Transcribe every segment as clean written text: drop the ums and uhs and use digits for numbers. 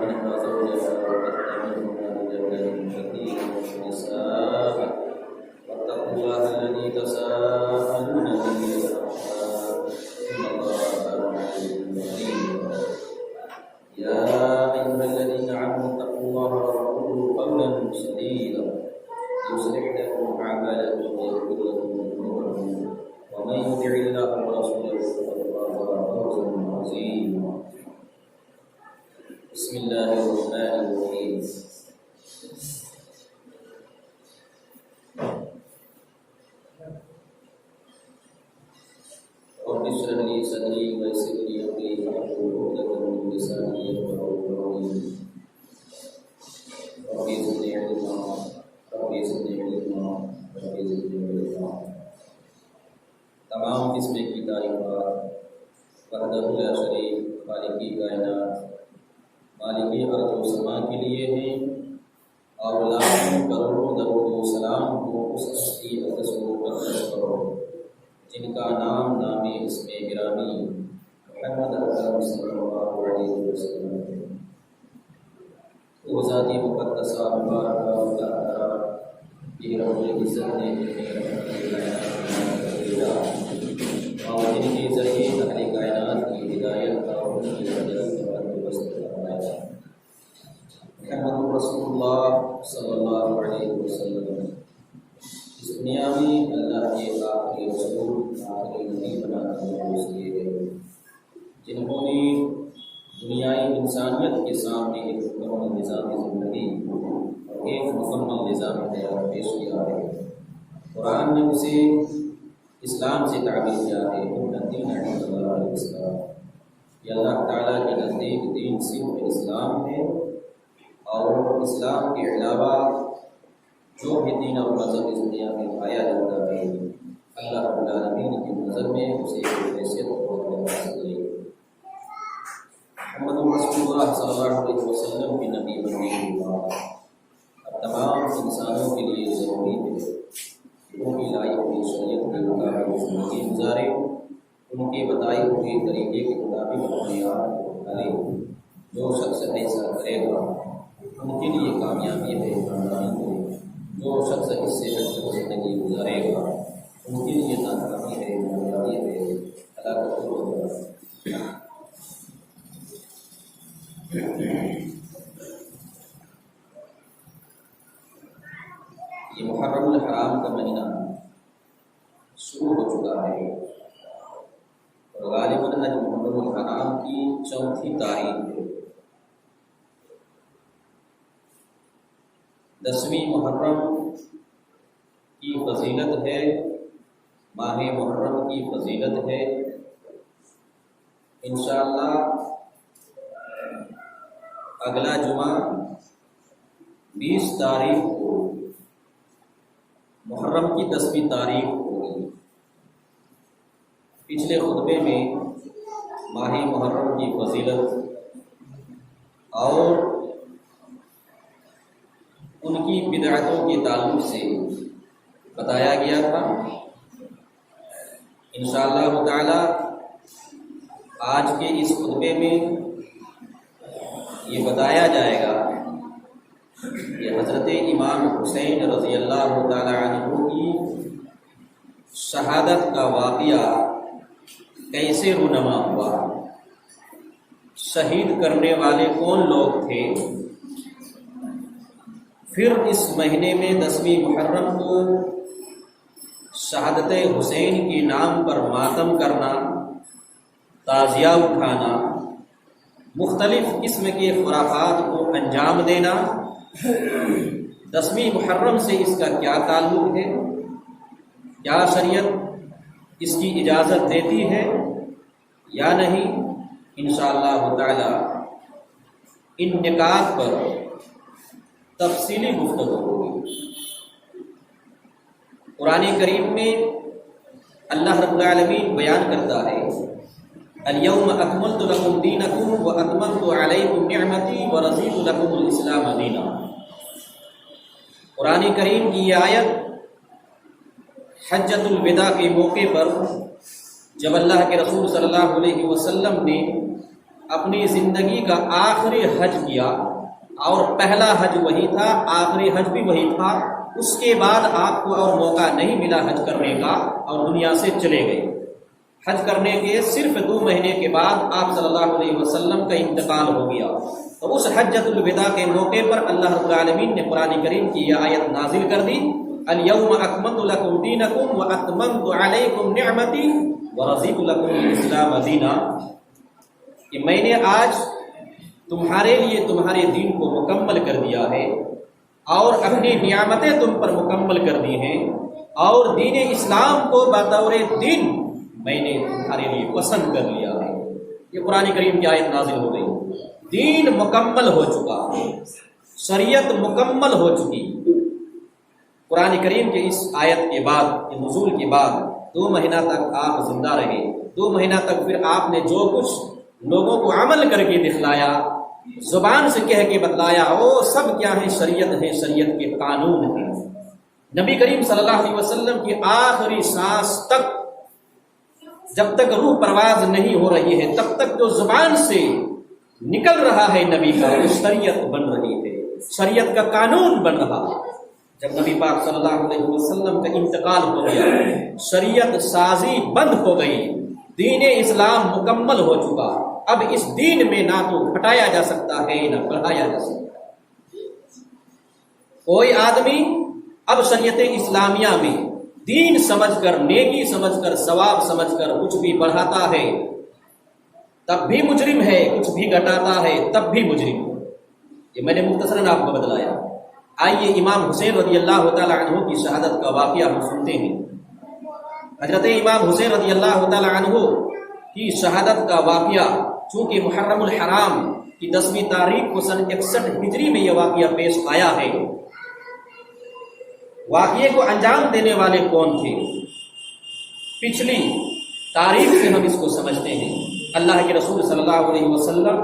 منها زوجها وبث منهما رجالا كثيرا ونساء واتقوا الله الذي تساءلون به والأرحام إن الله كان عليكم رقيبا يا أيها الذين آمنوا اتقوا الله وقولوا قولا سديدا يصلح لكم أعمالكم ويغفر لكم ذنوبكم ومن يطع الله ورسوله فقد فاز فوزا عظيما بسم الله الرحمن الرحيم رب اشرح لي صدري ويسر لي أمري واحلل عقدة من لساني يفقهوا قولي رب زدني علما رب زدني علما رب زدني علما تمام قسم کی تعریفات وحدہ لا شریک خالق کائنات مالک ارض و سما کے لیے ہیں اور لاکھوں کروڑوں درود و سلام کو اس ہستی اقدس و مقدس کرو جن کا نام نام اسم گرامی محمد اکرم صلی اللہ علیہ وسلم ہے۔ وہ ذاتی مقدسہ مبارکہ مطہرہ یہ رب العزت نے اور جن کے ذریعے اہل کائنات کی ہدایت کا اور ان کی ہدایت کا بندوبست فرمایا۔ محمد رسول اللہ صلی اللہ علیہ وسلم اس دنیا میں اللہ کے آخری رسول آخری نبی بنا کر مبعوث کیے گئے، جنہوں نے دنیائی انسانیت کے سامنے ایک مکمل نظام زندگی اور ایک مکمل نظام حیات پیش کیا ہے۔ قرآن نے اسے اسلام سے تعبیر کیا ہے الدین عند اللہ الاسلام، یہ اللہ تعالیٰ کے نزدیک دین صرف اسلام ہے، اور اسلام کے علاوہ جو بھی دین اور مذہب اس دنیا میں پایا جاتا ہے اللہ رب العالمین کی نظر میں اسے حیثیت اور حاصل ہے۔ محمد رسول اللہ صلی اللہ علیہ وسلم کے نبی بننے کے بعد اب تمام انسانوں کے لیے ضروری ہے ان کی لائی ہوئی شریعت کے مطابق زندگی گزارے، ان کے بتائی ہوئے طریقے کے مطابق اپنے آپ کو ڈھالے۔ جو شخص ایسا کرے گا ان کے لیے کامیابی ہے، جو شخص اس سے ہٹ کر زندگی گزارے گا ان کے لیے ناکامی ہے، کامیابی ہے، ہلاکت ہوگا۔ یہ محرم الحرام کا مہینہ شروع ہو چکا ہے اور غالباً آج محرم الحرام کی چوتھی تاریخ ہے۔ 10ویں محرم کی فضیلت ہے، ماہ محرم کی فضیلت ہے۔ انشاءاللہ اگلا جمعہ 20 تاریخ کو محرم کی 10ویں تاریخ ہوگی۔ پچھلے خطبے میں ماہ محرم کی فضیلت اور ان کی بدعتوں کے تعلق سے بتایا گیا تھا۔ انشاءاللہ تعالی آج کے اس خطبے میں یہ بتایا جائے گا کہ حضرت امام حسین رضی اللہ تعالی عنہ کی شہادت کا واقعہ کیسے رونما ہوا، شہید کرنے والے کون لوگ تھے، پھر اس مہینے میں 10ویں محرم کو شہادت حسین کے نام پر ماتم کرنا، تعزیہ اٹھانا، مختلف قسم کے خرافات کو انجام دینا، 10ویں محرم سے اس کا کیا تعلق ہے، کیا شریعت اس کی اجازت دیتی ہے یا نہیں، انشاءاللہ تعالی ان نکات پر تفصیلی گفتگو ہوگی۔ قرآن کریم میں اللہ رب العالمین بیان کرتا ہے الیوم اکملت لکم دینکم واتممت علیکم نعمتی ورضیت لکم الاسلام دینا۔ قرآن کریم کی یہ آیت حجۃ الوداع کے موقع پر جب اللہ کے رسول صلی اللہ علیہ وسلم نے اپنی زندگی کا آخری حج کیا، اور پہلا حج وہی تھا، آخری حج بھی وہی تھا، اس کے بعد آپ کو اور موقع نہیں ملا حج کرنے کا اور دنیا سے چلے گئے۔ حج کرنے کے صرف 2 مہینے کے بعد آپ صلی اللہ علیہ وسلم کا انتقال ہو گیا۔ تو اس حجۃ الوداع کے موقع پر اللہ رب العالمین نے قرآن کریم کی یہ آیت نازل کر دی، الیوم اکملت لکم دینکم واتممت علیکم نعمتی ورضیت لکم الاسلام دینا، کہ میں نے آج تمہارے لیے تمہارے دین کو مکمل کر دیا ہے اور اپنی نعمتیں تم پر مکمل کر دی ہیں، اور دین اسلام کو بطور دین میں نے تمہارے لیے پسند کر لیا ہے۔ یہ قرآن کریم کی آیت نازل ہو گئی، دین مکمل ہو چکا، شریعت مکمل ہو چکی۔ قرآن کریم کے اس آیت کے بعد، نزول کے بعد 2 مہینہ تک آپ زندہ رہے۔ 2 مہینہ تک پھر آپ نے جو کچھ لوگوں کو عمل کر کے دکھلایا، زبان سے کہہ کے بتلایا، وہ سب کیا ہے؟ شریعت ہے، شریعت کے قانون ہیں۔ نبی کریم صلی اللہ علیہ وسلم کی آخری سانس تک، جب تک روح پرواز نہیں ہو رہی ہے، تب تک جو زبان سے نکل رہا ہے نبی کا، وہ شریعت بن رہی ہے، شریعت کا قانون بن رہا ہے۔ جب نبی پاک صلی اللہ علیہ وسلم کا انتقال ہو گیا، شریعت سازی بند ہو گئی، دین اسلام مکمل ہو چکا۔ اب اس دین میں نہ تو گھٹایا جا سکتا ہے نہ بڑھایا جا سکتا ہے۔ کوئی آدمی اب شریعت اسلامیہ میں دین سمجھ کر، نیکی سمجھ کر، ثواب سمجھ کر کچھ بھی بڑھاتا ہے تب بھی مجرم ہے، کچھ بھی گھٹاتا ہے تب بھی مجرم۔ یہ میں نے مختصراً آپ کو بتلایا۔ آئیے امام حسین رضی اللہ تعالی عنہ کی شہادت کا واقعہ ہم سنتے ہیں۔ حضرت امام حسین رضی اللہ تعالی عنہ کی شہادت کا واقعہ، چونکہ محرم الحرام کی 10ویں تاریخ کو سن 61 ہجری میں یہ واقعہ پیش آیا ہے۔ واقعے کو انجام دینے والے کون تھے؟ پچھلی تاریخ سے ہم اس کو سمجھتے ہیں۔ اللہ کے رسول صلی اللہ علیہ وسلم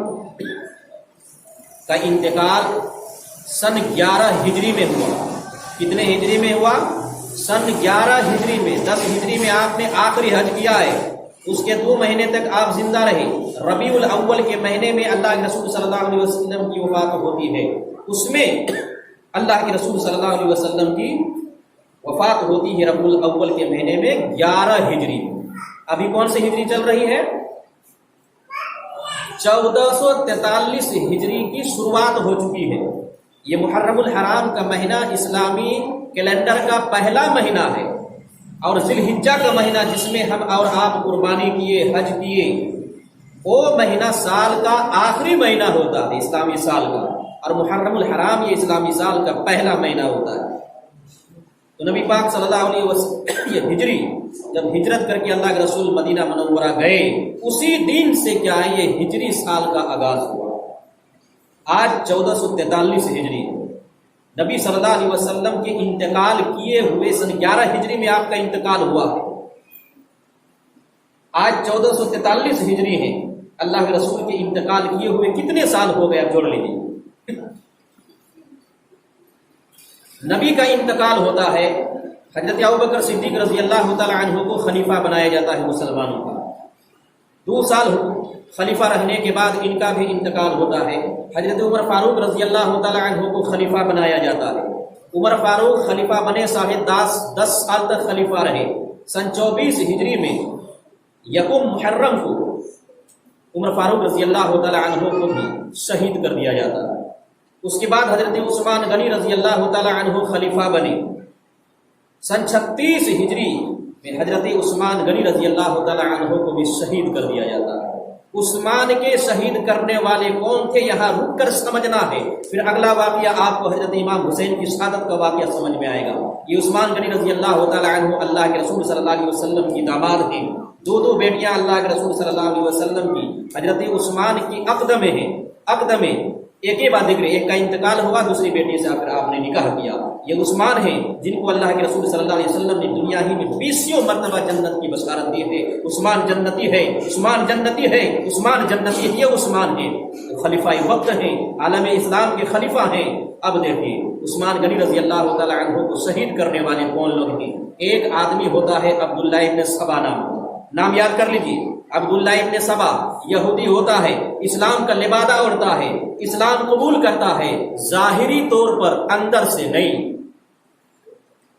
کا انتقال سن 11 ہجری میں ہوا۔ کتنے ہجری میں ہوا؟ سن 11 ہجری میں۔ 10 ہجری میں آپ نے آخری حج کیا ہے، اس کے 2 مہینے تک آپ زندہ رہے۔ ربیع الاول کے مہینے میں اللہ کے رسول صلی اللہ علیہ وسلم کی وفات ہوتی ہے۔ اس میں اللہ کے رسول صلی اللہ علیہ وسلم کی وفات ہوتی ہے ربیع الاول کے مہینے میں 11 ہجری۔ ابھی کون سی ہجری چل رہی ہے؟ 1443 ہجری کی شروعات ہو چکی ہے۔ یہ محرم الحرام کا مہینہ اسلامی کیلنڈر کا پہلا مہینہ ہے، اور ذی الحجہ کا مہینہ جس میں ہم اور آپ قربانی کیے، حج کیے، وہ مہینہ سال کا آخری مہینہ ہوتا ہے اسلامی سال کا، اور محرم الحرام یہ اسلامی سال کا پہلا مہینہ ہوتا ہے۔ تو نبی پاک صلی اللہ علیہ وسلم یہ ہجری جب ہجرت کر کے اللہ کے رسول مدینہ منورہ گئے، اسی دن سے کیا ہے یہ ہجری سال کا آغاز ہوا۔ آج 1443 ہجری، نبی صلی اللہ علیہ وسلم کے انتقال کیے ہوئے سن 11 ہجری میں آپ کا انتقال ہوا ہے۔ آج 1443 ہجری ہے، اللہ کے رسول کے انتقال کیے ہوئے کتنے سال ہو گئے؟ آپ جوڑ لیجیے۔ نبی کا انتقال ہوتا ہے، حضرت ابوبکر صدیق رضی اللہ تعالی عنہ کو خلیفہ بنایا جاتا ہے مسلمانوں کا۔ 2 سال خلیفہ رہنے کے بعد ان کا بھی انتقال ہوتا ہے۔ حضرت عمر فاروق رضی اللہ تعالی عنہ کو خلیفہ بنایا جاتا ہے۔ عمر فاروق خلیفہ بنے، 10 سال تک خلیفہ رہے۔ سن 24 ہجری میں یکم محرم کو عمر فاروق رضی اللہ تعالی عنہ کو بھی شہید کر دیا جاتا ہے۔ اس کے بعد حضرت عثمان غنی رضی اللہ تعالی عنہ خلیفہ بنے۔ سن 36 ہجری میں حضرت عثمان غنی رضی اللہ تعالی عنہ کو بھی شہید کر دیا جاتا ہے۔ عثمان کے شہید کرنے والے کون تھے یہاں رک کر سمجھنا ہے، پھر اگلا واقعہ آپ کو حضرت امام حسین کی شہادت کا واقعہ سمجھ میں آئے گا۔ یہ عثمان غنی رضی اللہ تعالی عنہ اللہ کے رسول صلی اللہ علیہ وسلم کی داماد ہیں۔ 2 بیٹیاں اللہ کے رسول صلی اللہ علیہ وسلم کی حضرت عثمان کی اقدمیں ہیں، اقدمیں ایک ہی بات دیکھ رہے، ایک کا انتقال ہوا، دوسری بیٹی سے پھر آپ نے نکاح کیا۔ یہ عثمان ہیں جن کو اللہ کے رسول صلی اللہ علیہ وسلم نے دنیا ہی میں 20 مرتبہ جنت کی بشارت دی ہے۔ عثمان جنتی ہے، عثمان جنتی ہے، عثمان جنتی ہے، یہ عثمان ہیں، خلیفہ وقت ہیں، عالم اسلام کے خلیفہ ہیں۔ اب دیکھیں عثمان غنی رضی اللہ تعالی عنہ کو شہید کرنے والے کون لوگ ہیں؟ ایک آدمی ہوتا ہے عبداللہ ابن سبا، نام یاد کر لیجیے۔ عبداللہ ابن سبا یہودی ہوتا ہے، اسلام کا لبادہ اڑتا ہے، اسلام قبول کرتا ہے، ظاہری طور پر، اندر سے نہیں،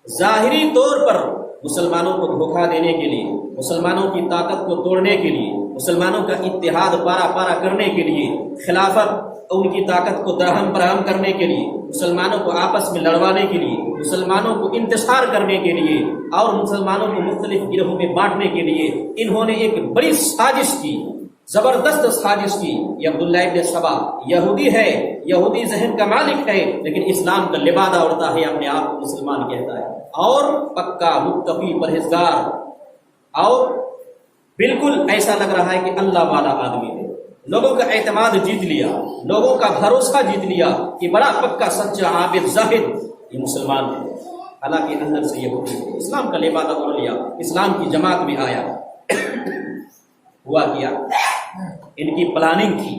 ظاہری طور پر مسلمانوں کو دھوکہ دینے کے لیے، مسلمانوں کی طاقت کو توڑنے کے لیے، مسلمانوں کا اتحاد پارا پارا کرنے کے لیے، خلافت ان کی طاقت کو درہم برہم کرنے کے لیے، مسلمانوں کو آپس میں لڑوانے کے لیے، مسلمانوں کو انتشار کرنے کے لیے اور مسلمانوں کو مختلف گروہوں میں بانٹنے کے لیے انہوں نے ایک بڑی سازش کی، زبردست سازش کی۔ یہ عبداللہ ابن سبا یہودی ہے، یہودی ذہن کا مالک ہے، لیکن اسلام کا لبادہ اڑتا ہے، اپنے آپ کو مسلمان کہتا ہے، اور پکا متقی پرہیزگار، اور بالکل ایسا لگ رہا ہے کہ اللہ والا آدمی ہے، لوگوں کا اعتماد جیت لیا، لوگوں کا بھروسہ جیت لیا کہ بڑا پکا سچا عابد زاہد یہ مسلمان ہے، حالانکہ اندر سے یہ ہوتی ہے، اسلام کا لبادہ اوڑھ لیا، اسلام کی جماعت میں آیا۔ ہوا کیا، ان کی پلاننگ تھی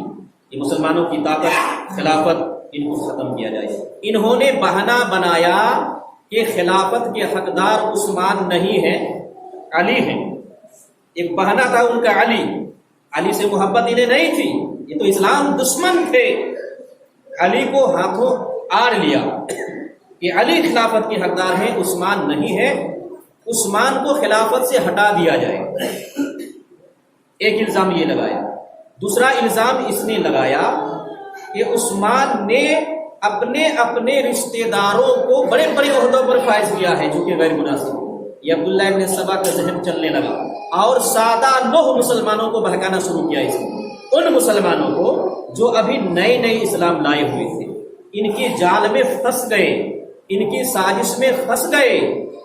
کہ مسلمانوں کی طاقت، خلافت ان کو ختم کیا جائے۔ انہوں نے بہانہ بنایا کہ خلافت کے حقدار عثمان نہیں ہیں، علی ہیں۔ ایک بہانہ تھا ان کا، علی سے محبت انہیں نہیں تھی، یہ تو اسلام دشمن تھے، علی کو ہاتھوں آڑ لیا کہ علی خلافت کے حقدار ہیں، عثمان نہیں ہے، عثمان کو خلافت سے ہٹا دیا جائے۔ ایک الزام یہ لگایا۔ دوسرا الزام اس نے لگایا کہ عثمان نے اپنے رشتہ داروں کو بڑے بڑے عہدوں پر فائز کیا ہے، جو کہ غیر مناسب۔ یہ عبداللہ ابن سبا کا ذہن چلنے لگا اور سادہ لوگ مسلمانوں کو بہکانا شروع کیا، اس نے ان مسلمانوں کو جو ابھی نئے نئے اسلام لائے ہوئے تھے، ان کی جال میں پھنس گئے، ان کی سازش میں پھنس گئے،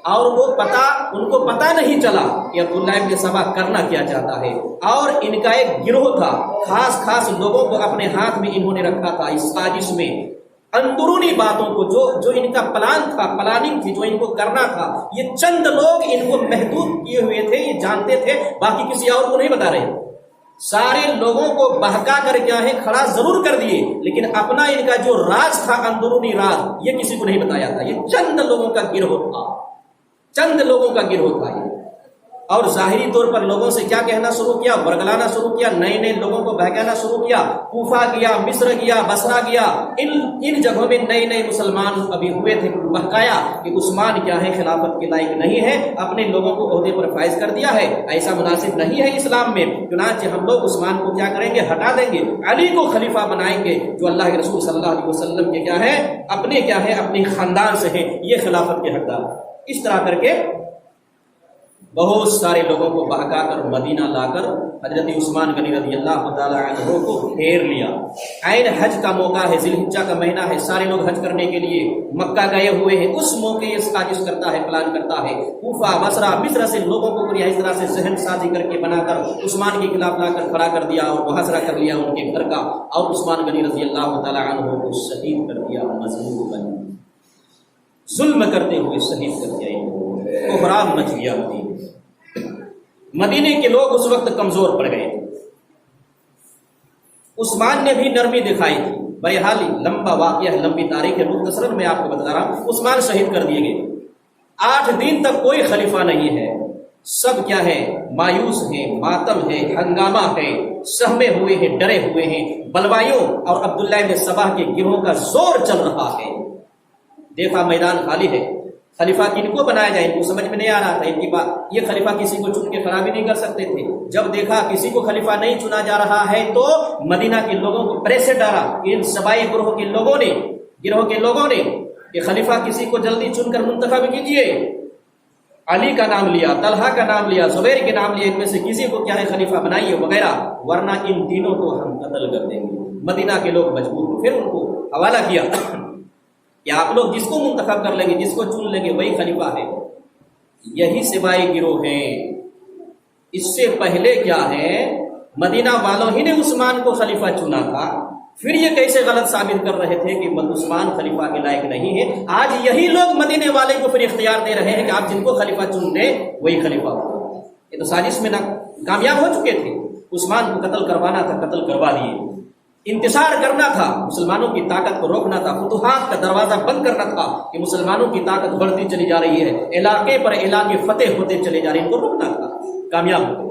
اور ان کو پتہ نہیں چلا کہ عبداللہ ابن سبا کرنا کیا چاہتا ہے، اور ان کا ایک گروہ تھا، خاص لوگوں کو اپنے ہاتھ میں انہوں نے رکھا تھا اس سازش میں، اندرونی باتوں کو جو ان کا پلان تھا، پلاننگ تھی، جو ان کو کرنا تھا، یہ چند لوگ ان کو محدود کیے ہوئے تھے، یہ جانتے تھے، باقی کسی اور کو نہیں بتا رہے۔ سارے لوگوں کو بہکا کر کیا ہے کھڑا ضرور کر دیے، لیکن اپنا ان کا جو راز تھا، اندرونی راز، یہ کسی کو نہیں بتایا تھا۔ یہ چند لوگوں کا گروہ تھا، چند لوگوں کا گروہ تھا یہ، اور ظاہری طور پر لوگوں سے کیا کہنا شروع کیا، ورگلانا شروع کیا، نئے نئے لوگوں کو بہکانا شروع کیا، کوفہ گیا، مصر گیا، بصرہ گیا، ان جگہوں میں نئے نئے مسلمان ابھی ہوئے تھے، بہکایا کہ عثمان کیا ہے خلافت کے لائق نہیں ہے، اپنے لوگوں کو عہدے پر فائز کر دیا ہے، ایسا مناسب نہیں ہے اسلام میں، چنانچہ ہم لوگ عثمان کو کیا کریں گے، ہٹا دیں گے، علی کو خلیفہ بنائیں گے، جو اللہ کے رسول صلی اللہ علیہ وسلم کے اپنے خاندان سے ہیں، یہ خلافت کے حقدار۔ اس طرح کر کے بہت سارے لوگوں کو بہکا کر مدینہ لا کر حضرت عثمان غنی رضی اللہ تعالی عنہ کو گھیر لیا۔ عین حج کا موقع ہے، ذی الحجہ کا مہینہ ہے، سارے لوگ حج کرنے کے لیے مکہ گئے ہوئے ہیں، اس موقع یہ سازش کرتا ہے، پلان کرتا ہے، کوفہ، بصرہ، مصر سے لوگوں کو اس طرح سے ذہن سازی کر کے بنا کر عثمان کے خلاف لا کر کھڑا کر دیا اور محاصرہ کر لیا ان کے گھر کا، اور عثمان غنی رضی اللہ تعالی عنہ کو شہید کر دیا، مظلوم بن ظلم کرتے ہوئے شہید کر دیا، کوہرام مچ گیا۔ مدینے کے لوگ اس وقت کمزور پڑ گئے تھے، عثمان نے بھی نرمی دکھائی تھی۔ بہرحال لمبا واقعہ ہے، لمبی تاریخ ہے، مختصراً میں آپ کو بتا رہا ہوں۔ عثمان شہید کر دیے گئے، 8 دن تک کوئی خلیفہ نہیں ہے، سب کیا ہے، مایوس ہیں، ماتم ہے، ہنگامہ ہے، سہمے ہوئے ہیں، ڈرے ہوئے ہیں، بلوائیوں اور عبداللہ بن سبا کے گروہ کا زور چل رہا ہے۔ دیکھا میدان خالی ہے، خلیفہ کن کو بنایا جائے، ان کو سمجھ میں نہیں آ رہا تھا ان کی بات، یہ خلیفہ کسی کو چن کے کھڑا بھی نہیں کر سکتے تھے۔ جب دیکھا کسی کو خلیفہ نہیں چنا جا رہا ہے تو مدینہ کے لوگوں کو پریشر ڈالا، ان سبائی گروہ کے لوگوں نے کہ خلیفہ کسی کو جلدی چن کر منتخب کیجیے۔ علی کا نام لیا، طلحہ کا نام لیا، زبیر کے نام لیا، ان میں سے کسی کو کیا ہے خلیفہ بنائیے وغیرہ، ورنہ ان تینوں کو ہم قتل کر دیں گے۔ مدینہ کے لوگ مجبور ہوئے، پھر ان کو حوالہ کیا کہ آپ لوگ جس کو منتخب کر لیں گے، جس کو چن لیں گے، وہی خلیفہ ہے۔ یہی سبائی گروہ ہیں۔ اس سے پہلے کیا ہے، مدینہ والوں ہی نے عثمان کو خلیفہ چنا تھا، پھر یہ کیسے غلط ثابت کر رہے تھے کہ عثمان خلیفہ کے لائق نہیں ہے۔ آج یہی لوگ مدینے والے کو پھر اختیار دے رہے ہیں کہ آپ جن کو خلیفہ چن لیں وہی خلیفہ ہو۔ یہ تو سازش میں کامیاب ہو چکے تھے، عثمان کو قتل کروانا تھا، قتل کروا دیے، انتصار کرنا تھا، مسلمانوں کی طاقت کو روکنا تھا، فتوحات کا دروازہ بند کرنا تھا کہ مسلمانوں کی طاقت بڑھتی چلی جا رہی ہے، علاقے پر علاقے فتح ہوتے چلے جا رہے ہیں، ان کو روکنا تھا، کامیاب ہوتے۔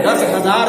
10,000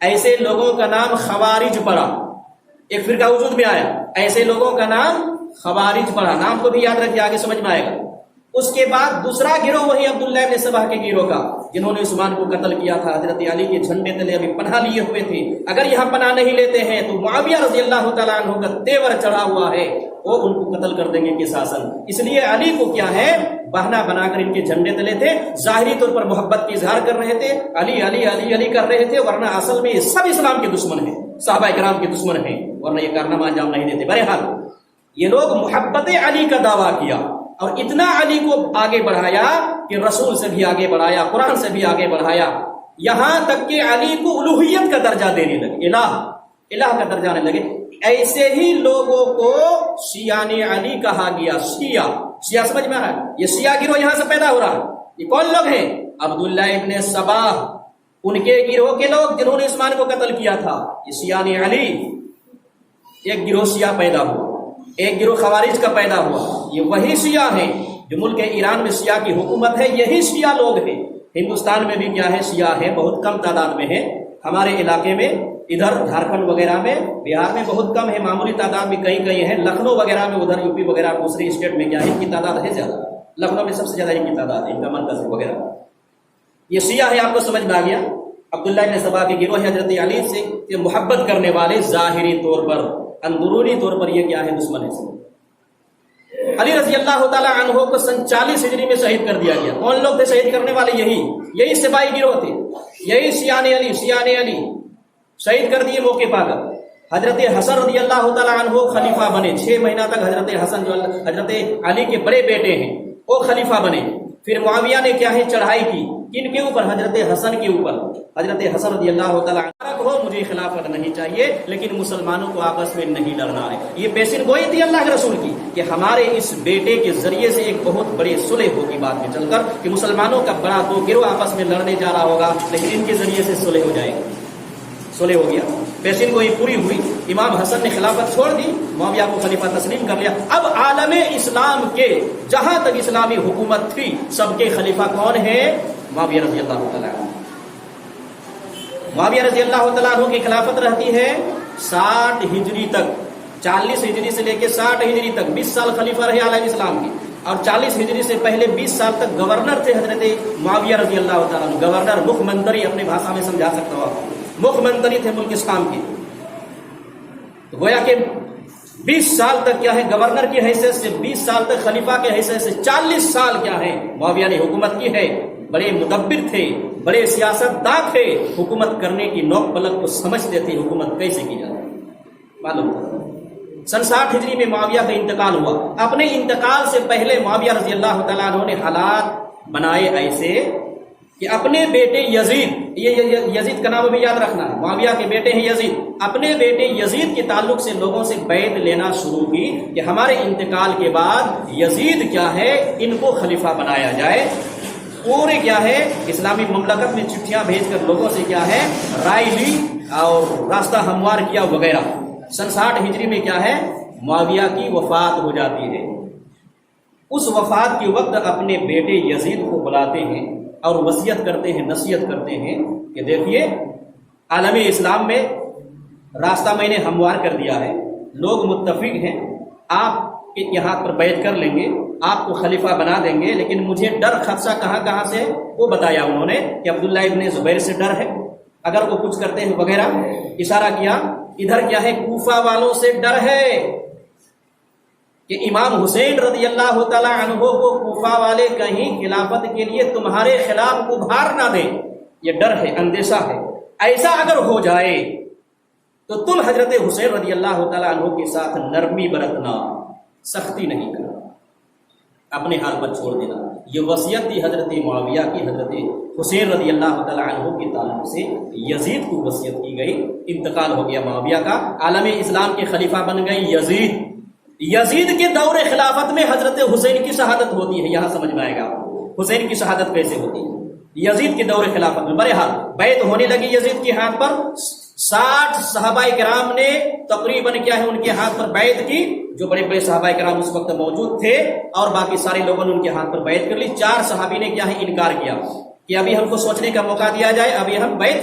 ایسے لوگوں کا نام خوارج پڑا، ایک فرقہ وجود میں آیا، ایسے لوگوں کا نام خوارج پڑا، نام کو بھی یاد رکھیے آگے سمجھ میں آئے گا۔ اس کے بعد دوسرا گروہ وہی عبداللہ ابن سبا کے گروہ کا، جنہوں نے عثمان کو قتل کیا تھا، حضرت علی کے جھنڈے تلے ابھی پناہ لیے ہوئے تھے، اگر یہاں پناہ نہیں لیتے ہیں تو معاویہ رضی اللہ تعالیٰ عنہ کا تیور چڑھا ہوا ہے، وہ ان کو قتل کر دیں گے قصاصاً۔ اس لیے علی کو کیا ہے بہانہ بنا کر ان کے جھنڈے تلے تھے، ظاہری طور پر محبت کی اظہار کر رہے تھے، علی علی علی علی کر رہے تھے، ورنہ اصل میں یہ سب اسلام کے دشمن ہیں، صحابہ کرام کے دشمن ہیں، ورنہ یہ کارنامہ انجام نہیں دیتے۔ بہرحال یہ لوگ محبت علی کا دعویٰ کیا اور اتنا علی کو آگے بڑھایا کہ رسول سے بھی آگے بڑھایا، قرآن سے بھی آگے بڑھایا، یہاں تک کہ علی کو الوہیت کا درجہ دینے لگے، الہ کا درجہ دینے لگے۔ ایسے ہی لوگوں کو شیعان علی کہا گیا۔ شیعہ سمجھ میں آ رہا ہے؟ یہ شیعہ گروہ یہاں سے پیدا ہو رہا ہے۔ یہ کون لوگ ہیں؟ عبداللہ ابن سبا، ان کے گروہ کے لوگ جنہوں نے عثمان کو قتل کیا تھا، یہ شیعان علی۔ ایک گروہ شیعہ پیدا ہوا، ایک گروہ خوارج کا پیدا ہوا، یہ وہی شیعہ ہیں جو ملک ایران میں شیعہ کی حکومت ہے، یہی شیعہ لوگ ہیں۔ ہندوستان میں بھی کیا ہے شیعہ ہے، بہت کم تعداد میں ہے، ہمارے علاقے میں ادھر جھارکھنڈ وغیرہ میں، بہار میں بہت کم ہے، معمولی تعداد میں کئی ہیں، لکھنؤ وغیرہ میں، ادھر یو پی وغیرہ دوسرے اسٹیٹ میں کیا ہے ان کی تعداد ہے زیادہ، لکھنؤ میں سب سے زیادہ ان کی تعداد ہے، ان کا مرکز وغیرہ۔ یہ شیعہ ہے، آپ کو سمجھ میں آ گیا۔ عبداللہ ابن سبا کے گروہ حضرت علی سے محبت کرنے والے، ظاہری طور پر اندرونی طور پر یہ کیا ہے دشمن ہے۔ علی رضی اللہ تعالیٰ عنہ کو سن 40 ہجری میں شہید کر دیا گیا۔ کون لوگ تھے شہید کرنے والے؟ یہی سپاہی گروہ تھے، یہی شیعان علی شہید کر دیے موقع پا کر۔ حضرت حسن رضی اللہ تعالیٰ عنہ خلیفہ بنے، 6 مہینہ تک حضرت حسن جو حضرت علی کے بڑے بیٹے ہیں وہ خلیفہ بنے۔ پھر معاویہ نے کیا ہے چڑھائی کی، کن کے اوپر؟ حضرت حسن کے اوپر۔ حضرت حسن رضی اللہ تعالیٰ عنہ ہو مجھے خلافت نہیں چاہیے، لیکن مسلمانوں کو آپس میں نہیں لڑنا ہے۔ یہ پیشن گوئی تھی اللہ کے رسول کی کہ ہمارے اس بیٹے کے ذریعے سے ایک بہت بڑی صلح ہوگی بعد میں چل کر، کہ مسلمانوں کا بڑا دو گروہ آپس میں لڑنے جا رہا ہوگا، لیکن ان کے ذریعے سے صلح ہو جائے گی۔ صلح ہو گیا، پیشن گوئی پوری ہوئی، امام حسن نے خلافت چھوڑ دی، معاویہ کو خلیفہ تسلیم کر لیا۔ اب عالم اسلام کے جہاں تک اسلامی حکومت تھی سب کے خلیفہ کون ہیں؟ معاویہ رضی اللہ تعالیٰ عنہ۔ معاویہ رضی اللہ تعالیٰ عنہ کی خلافت رہتی ہے 60 ہجری تک، 40 ہجری سے لے کے 60 ہجری تک 20 سال خلیفہ رہے عالم اسلام کی، اور 40 ہجری سے پہلے 20 سال تک گورنر تھے حضرت معاویہ رضی اللہ تعالیٰ عنہ۔ گورنر، مکھ منتری، اپنی بھاشا میں سمجھا سکتا ہوں آپ، مکھ منتری تھے ملک اسلام کے۔ تو گویا کہ 20 سال تک کیا ہے گورنر کی حیثیت سے، 20 سال تک خلیفہ کی حیثیت سے، 40 سال کیا ہے معاویہ نے حکومت کی ہے۔ بڑے مدبر تھے، بڑے سیاست داں تھے، حکومت کرنے کی نوک پلک کو سمجھتے تھے حکومت کیسے کی جاتی ہے، معلوم تھا۔ سن 60 ہجری میں معاویہ کا انتقال ہوا۔ اپنے انتقال سے پہلے معاویہ رضی اللہ تعالیٰ عنہ نے حالات بنائے ایسے کہ اپنے بیٹے یزید، یہ یزید کا نام بھی یاد رکھنا ہے، معاویہ کے بیٹے ہیں یزید، اپنے بیٹے یزید کے تعلق سے لوگوں سے بیعت لینا شروع کی کہ ہمارے انتقال کے بعد یزید کیا ہے ان کو خلیفہ بنایا جائے۔ پورے کیا ہے اسلامی مملکت میں چٹھیاں بھیج کر لوگوں سے کیا ہے رائے لی اور راستہ ہموار کیا وغیرہ۔ سن 60 ہجری میں کیا ہے معاویہ کی وفات ہو جاتی ہے۔ اس وفات کے وقت اپنے بیٹے یزید کو بلاتے ہیں اور وصیت کرتے ہیں، نصیحت کرتے ہیں کہ دیکھیے عالم اسلام میں راستہ میں نے ہموار کر دیا ہے، لوگ متفق ہیں، آپ کے یہاں پر بیعت کر لیں گے، آپ کو خلیفہ بنا دیں گے، لیکن مجھے ڈر خدشہ کہاں سے وہ بتایا انہوں نے کہ عبداللہ ابن زبیر سے ڈر ہے اگر وہ کچھ کرتے ہیں وغیرہ، اشارہ کیا۔ ادھر کیا ہے کوفہ والوں سے ڈر ہے کہ امام حسین رضی اللہ تعالی عنہ کو کوفہ والے کہیں خلافت کے لیے تمہارے خلاف ابھار نہ دیں، یہ ڈر ہے، اندیشہ ہے۔ ایسا اگر ہو جائے تو تم حضرت حسین رضی اللہ تعالی عنہ کے ساتھ نرمی برتنا، سختی نہیں کرنا، اپنے حال پر چھوڑ دینا۔ یہ وصیت تھی حضرت معاویہ کی حضرت حسین رضی اللہ تعالی عنہ کے تعلق سے یزید کو وصیت کی گئی۔ انتقال ہو گیا معاویہ کا، عالم اسلام کے خلیفہ بن گئے یزید۔ یزید کے دور خلافت میں حضرت حسین کی شہادت ہوتی ہے، یہاں سمجھ میں آئے گا حسین کی شہادت کیسے ہوتی ہے یزید کے دور خلافت میں۔ بہرحال بیعت ہونے لگی یزید کے ہاتھ پر، 60 صحابہ کرام نے تقریباً کیا ہے ان کے ہاتھ پر بیعت کی، جو بڑے بڑے صحابہ کرام اس وقت موجود تھے، اور باقی سارے لوگوں نے ان کے ہاتھ پر بیعت کر لی۔ 4 صحابی نے کیا ہے انکار کیا کہ ابھی ہم کو سوچنے کا موقع دیا جائے، ابھی ہم بیعت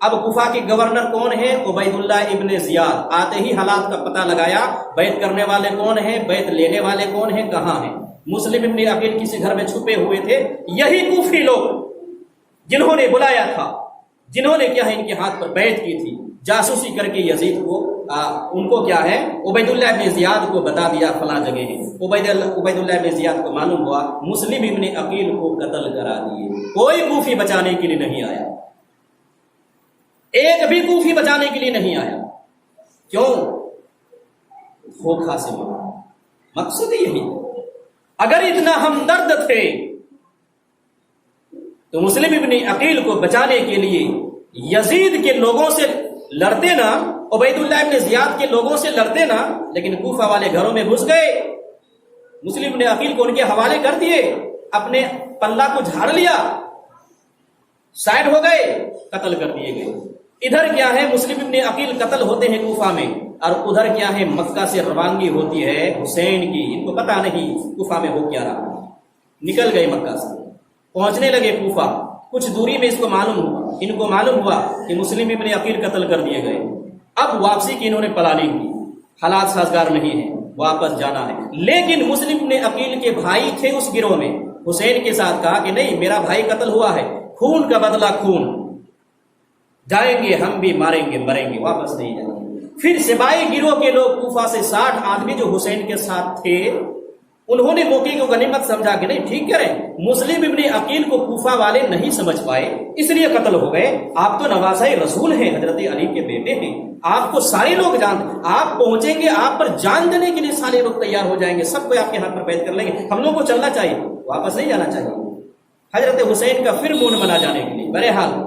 اب کوفہ کے گورنر کون ہے؟ عبیداللہ ابن زیاد۔ آتے ہی حالات کا پتہ لگایا، بیعت کرنے والے کون ہیں، بیعت لینے والے کون ہیں، کہاں ہیں۔ مسلم ابن عقیل کسی گھر میں چھپے ہوئے تھے، یہی کوفی لوگ جنہوں نے بلایا تھا، جنہوں نے کیا ہے ان کے ہاتھ پر بیعت کی تھی، جاسوسی کر کے یزید کو ان کو کیا ہے عبیداللہ ابن زیاد کو بتا دیا فلاں جگہ ہے۔ عبیداللہ ابن زیاد کو معلوم ہوا، مسلم ابن عقیل کو قتل کرا دیے۔ کوئی کوفی بچانے کے لیے نہیں آیا، ایک بھی کوفی بچانے کے لیے نہیں آیا۔ کیوں؟ دھوکھا سے مارا۔ مقصد یہی، اگر اتنا ہمدرد تھے تو مسلم ابن عقیل کو بچانے کے لیے یزید کے لوگوں سے لڑتے نا، عبیداللہ ابن زیاد کے لوگوں سے لڑتے نا، لیکن کوفہ والے گھروں میں گھس گئے، مسلم ابن عقیل کو ان کے حوالے کر دیے، اپنے پلہ کو جھاڑ لیا، سائڈ ہو گئے، قتل کر دیے گئے۔ ادھر کیا ہے مسلم ابن عقیل قتل ہوتے ہیں کوفہ میں، اور ادھر کیا ہے مکہ سے روانگی ہوتی ہے حسین کی۔ ان کو پتا نہیں کوفہ میں ہو کیا رہا، نکل گئے مکہ سے، پہنچنے لگے کوفہ۔ کچھ دوری میں اس کو معلوم ہوا، ان کو معلوم ہوا کہ مسلم ابن عقیل قتل کر دیے گئے۔ اب واپسی کی انہوں نے پلاننگ کی، حالات سازگار نہیں ہیں، واپس جانا ہے۔ لیکن مسلم ابن عقیل کے بھائی تھے اس گروہ میں، حسین کے ساتھ کہا کہ نہیں، میرا بھائی قتل ہوا ہے، خون کا بدلہ خون، جائیں گے ہم بھی، ماریں گے مریں گے، واپس نہیں جائیں گے۔ پھر سپاہی گروہ کے لوگ کوفہ سے 60 آدمی جو حسین کے ساتھ تھے، انہوں نے موقع کو غنیمت سمجھا کہ نہیں ٹھیک کریں، مسلم ابن عقیل کو کوفہ والے نہیں سمجھ پائے اس لیے قتل ہو گئے، آپ تو نواسہ رسول ہیں، حضرت علی کے بیٹے ہیں، آپ کو سارے لوگ جانتے، آپ پہنچیں گے، آپ پر جان دینے کے لیے سارے لوگ تیار ہو جائیں گے، سب کو آپ کے ہاتھ پر بیعت کر لیں گے، ہم لوگ کو چلنا چاہیے، واپس نہیں جانا چاہیے۔ حضرت حسین کا پھر مون بنا جانے کے لیے بہرحال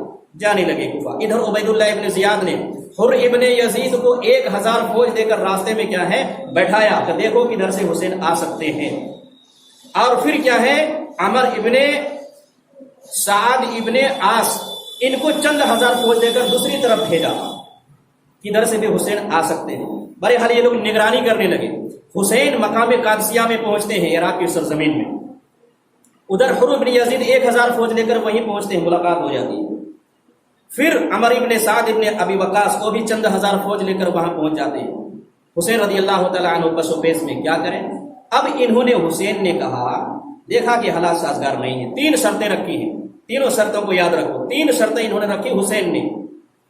جانے لگے کوفہ۔ ادھر عبیداللہ ابن زیاد نے حر ابن یزید کو 1000 فوج دے کر راستے میں کیا ہے بیٹھایا کہ دیکھو کدھر سے حسین آ سکتے ہیں، اور پھر کیا ہے عمر ابن سعد ابن عاص ان کو چند ہزار فوج دے کر دوسری طرف بھیجا، کدھر سے بھی حسین آ سکتے ہیں۔ بہرحال یہ لوگ نگرانی کرنے لگے۔ حسین مقام قادسیہ میں پہنچتے ہیں، عراق کی سرزمین میں، ادھر حر ابن یزید 1000 فوج لے کر وہیں پہنچتے ہیں، ملاقات ہو جاتی ہے۔ پھر عمر ابن سعد ابن ابی وقاص کو بھی چند ہزار فوج لے کر وہاں پہنچ جاتے ہیں۔ حسین رضی اللہ تعالیٰ عنہ پس و پیش میں کیا کریں؟ اب انہوں نے حسین نے کہا، دیکھا کہ حالات سازگار نہیں ہیں، 3 شرطیں رکھی ہیں، تینوں شرطوں کو یاد رکھو۔ 3 شرطیں انہوں نے رکھی حسین نے،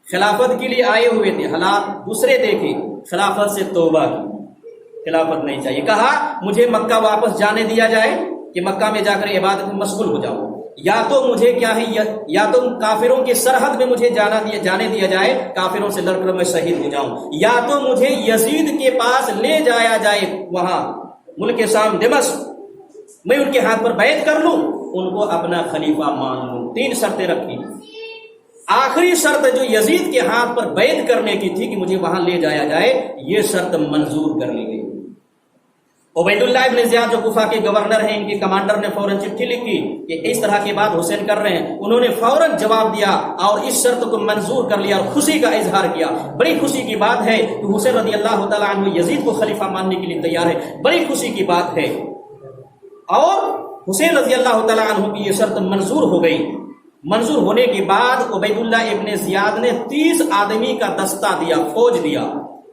خلافت کے لیے آئے ہوئے تھے، حالات دوسرے دیکھے، خلافت سے توبہ کی، خلافت نہیں چاہیے۔ کہا مجھے مکہ واپس جانے دیا جائے کہ مکہ میں جا کر عبادت میں مشغول ہو جاؤ، یا تو مجھے کیا ہے یا تو کافروں کے سرحد میں مجھے جانے دیا جائے، کافروں سے لڑ کر میں شہید ہو جاؤں، یا تو مجھے یزید کے پاس لے جایا جائے، وہاں ملک شام دمشق، میں ان کے ہاتھ پر بیعت کر لوں، ان کو اپنا خلیفہ مان لوں۔ 3 شرطیں رکھی۔ آخری شرط جو یزید کے ہاتھ پر بیعت کرنے کی تھی کہ مجھے وہاں لے جایا جائے، یہ شرط منظور کر لی گئی۔ عبیداللہ ابن زیاد جو کوفہ کے گورنر ہیں، ان کے کمانڈر نے فوراً چٹھی لکھی کہ اس طرح کی بات حسین کر رہے ہیں، انہوں نے فوراً جواب دیا اور اس شرط کو منظور کر لیا اور خوشی کا اظہار کیا۔ بڑی خوشی کی بات ہے کہ حسین رضی اللہ تعالیٰ عنہ یزید کو خلیفہ ماننے کے لیے تیار ہے، بڑی خوشی کی بات ہے۔ اور حسین رضی اللہ تعالیٰ عنہ کی یہ شرط منظور ہو گئی۔ منظور ہونے کے بعد عبیداللہ ابن زیاد نے 30 آدمی کا دستہ دیا، فوج دیا۔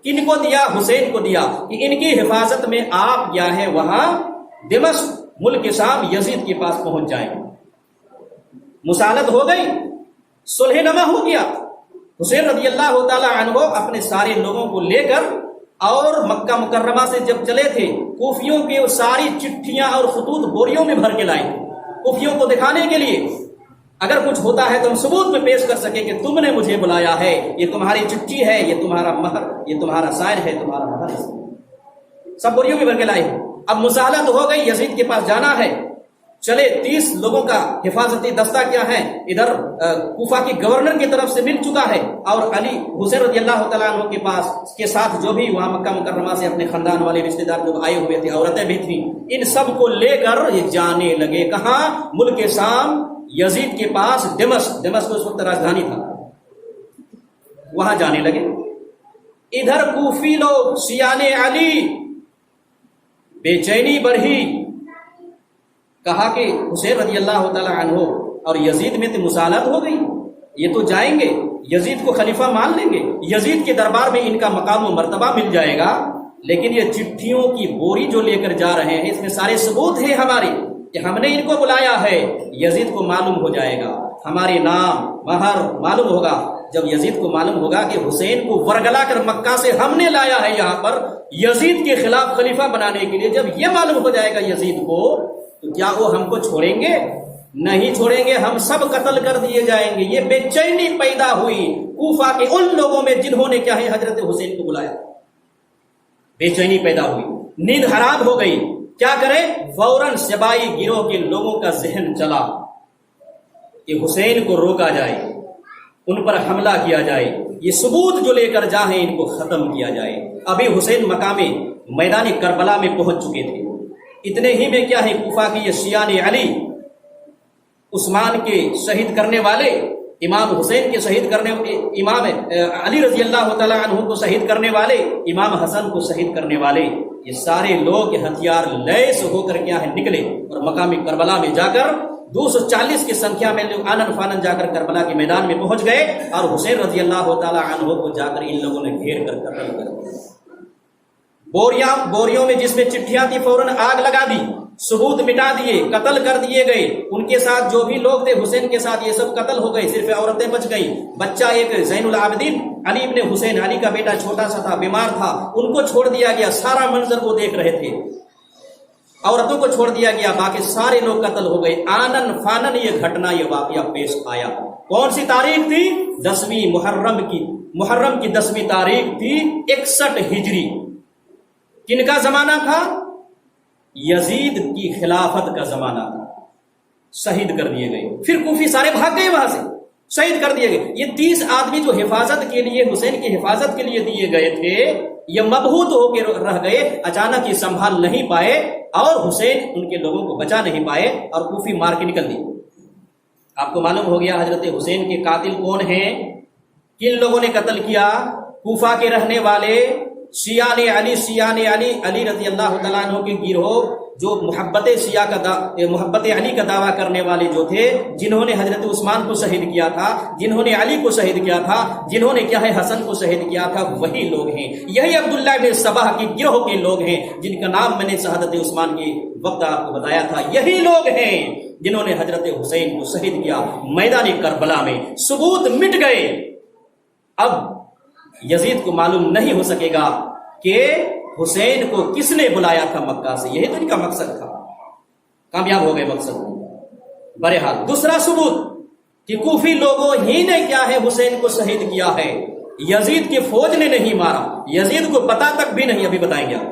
کن کو دیا؟ حسین کو دیا کہ ان کی حفاظت میں آپ کیا ہے وہاں دمشق ملک شام یزید کے پاس پہنچ جائیں۔ مسالت ہو گئی، صلح نما ہو گیا۔ حسین رضی اللہ تعالی عنہ اپنے سارے لوگوں کو لے کر اور مکہ مکرمہ سے جب چلے تھے، کوفیوں کے ساری چٹھیاں اور خطوط بوریوں میں بھر کے لائے، کوفیوں کو دکھانے کے لیے اگر کچھ ہوتا ہے تو ہم ثبوت میں پیش کر سکیں کہ تم نے مجھے بلایا ہے، یہ تمہاری چٹھی ہے، یہ تمہارا مہر، یہ تمہارا سائن ہے، تمہارا مہر ہے، سب بوریوں میں بھر کے لائے۔ اب مسالت ہو گئی، یزید کے پاس جانا ہے۔ چلے 30 لوگوں کا حفاظتی دستہ کیا ہے ادھر کوفہ کے گورنر کی طرف سے مل چکا ہے، اور علی حسین رضی اللہ تعالیٰ عنہ کے پاس کے ساتھ جو بھی وہاں مکہ مکرمہ سے اپنے خاندان والے رشتے دار جو آئے ہوئے تھے، عورتیں بھی تھیں، ان سب کو لے کر یہ جانے لگے۔ کہاں؟ ملک شام، یزید کے پاس دمشق اس وقت راجدھانی تھا، وہاں جانے لگے۔ ادھر کوفی لوگ شیعان علی بے چینی بڑھی، کہا کہ حسین رضی اللہ تعالی عنہ اور یزید میں تو مسالت ہو گئی، یہ تو جائیں گے، یزید کو خلیفہ مان لیں گے، یزید کے دربار میں ان کا مقام و مرتبہ مل جائے گا، لیکن یہ چٹھیوں کی بوری جو لے کر جا رہے ہیں اس میں سارے ثبوت ہیں ہمارے کہ ہم نے ان کو بلایا ہے، یزید کو معلوم ہو جائے گا، ہمارے نام مہر معلوم ہوگا۔ جب یزید کو معلوم ہوگا کہ حسین کو ورگلا کر مکہ سے ہم نے لایا ہے یہاں پر یزید کے خلاف خلیفہ بنانے کے لیے، جب یہ معلوم ہو جائے گا یزید کو، تو کیا وہ ہم کو چھوڑیں گے؟ نہیں چھوڑیں گے، ہم سب قتل کر دیے جائیں گے۔ یہ بے چینی پیدا ہوئی کوفہ کے ان لوگوں میں جنہوں نے کیا ہے حضرت حسین کو بلایا، بے چینی پیدا ہوئی، نیند حرام ہو گئی۔ کیا کریں؟ فوراً سبائی گروہ کے لوگوں کا ذہن چلا کہ حسین کو روکا جائے، ان پر حملہ کیا جائے، یہ ثبوت جو لے کر جائیں ان کو ختم کیا جائے۔ ابھی حسین مقام میدان کربلا میں پہنچ چکے تھے، اتنے ہی میں کیا ہے کوفہ کی یہ شیعان علی، عثمان کے شہید کرنے والے، امام حسین کے شہید کرنے، امام علی رضی اللہ تعالیٰ عنہ کو شہید کرنے والے، امام حسن کو شہید کرنے والے، یہ سارے لوگ ہتھیار لیس ہو کر کیا ہے نکلے اور مقام کربلا میں جا کر 240 کی سنکھیا میں لوگ آنن فانن جا کر کربلا کے میدان میں پہنچ گئے اور حسین رضی اللہ تعالیٰ عنہ کو جا کر ان لوگوں نے گھیر کر قتل کر دیا۔ بوریوں میں جس میں چٹھیاں تھی فوراً آگ لگا دی، ثبوت مٹا دیے، قتل کر دیے گئے۔ ان کے ساتھ جو بھی لوگ تھے حسین کے ساتھ یہ سب قتل ہو گئے، صرف عورتیں بچ گئیں۔ بچہ ایک زین العابدین علی ابن حسین، علی کا بیٹا چھوٹا سا تھا، بیمار تھا، ان کو چھوڑ دیا گیا۔ سارا منظر وہ دیکھ رہے تھے، عورتوں کو چھوڑ دیا گیا، باقی سارے لوگ قتل ہو گئے۔ آنن فانن یہ گھٹنا، یہ واقعہ پیش آیا۔ کون سی تاریخ تھی؟ 10ویں محرم کی 10ویں تاریخ تھی 61 ہجری۔ کن کا زمانہ تھا؟ یزید کی خلافت کا زمانہ تھا۔ شہید کر دیے گئے، پھر کوفی سارے بھاگ گئے وہاں سے، شہید کر دیے گئے۔ یہ 30 آدمی جو حفاظت کے لیے، حسین کی حفاظت کے لیے دیے گئے تھے، یہ مبہوت ہو کے رہ گئے، اچانک یہ سنبھال نہیں پائے اور حسین ان کے لوگوں کو بچا نہیں پائے اور کوفی مار کے نکل دی۔ آپ کو معلوم ہو گیا حضرت حسین کے قاتل کون ہیں، کن لوگوں نے قتل کیا؟ کوفہ کے رہنے والے شیعان علی، علی رضی اللہ تعالیٰ عنہ کے گروہ جو محبت علی کا دعویٰ کرنے والے جو تھے، جنہوں نے حضرت عثمان کو شہید کیا تھا، جنہوں نے علی کو شہید کیا تھا، جنہوں نے کیا ہے حسن کو شہید کیا تھا، وہی لوگ ہیں۔ یہی عبداللہ بن سبا کی گروہ کے لوگ ہیں جن کا نام میں نے شہادت عثمان کے وقت آپ کو بتایا تھا۔ یہی لوگ ہیں جنہوں نے حضرت حسین کو شہید کیا میدان کربلا میں۔ ثبوت مٹ گئے۔ اب یزید کو معلوم نہیں ہو سکے گا کہ حسین کو کس نے بلایا تھا مکہ سے، یہی تو ان کا مقصد تھا۔ کامیاب ہو گئے مقصد میں۔ بہرحال دوسرا ثبوت کہ کوفی لوگوں ہی نے کیا ہے حسین کو شہید کیا ہے، یزید کی فوج نے نہیں مارا، یزید کو پتا تک بھی نہیں، ابھی بتائیں گے آپ،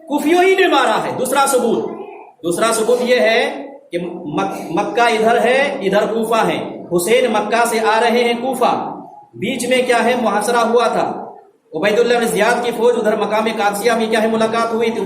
کوفیوں ہی نے مارا ہے۔ دوسرا ثبوت یہ ہے کہ مکہ ادھر ہے، ادھر کوفہ ہے، حسین مکہ سے آ رہے ہیں کوفہ، بیچ میں کیا ہے محاصرہ ہوا تھا، عبید اللہ بن زیاد کی فوج ادھر مقام قادسیہ میں کیا ہے ملاقات ہوئی تھی،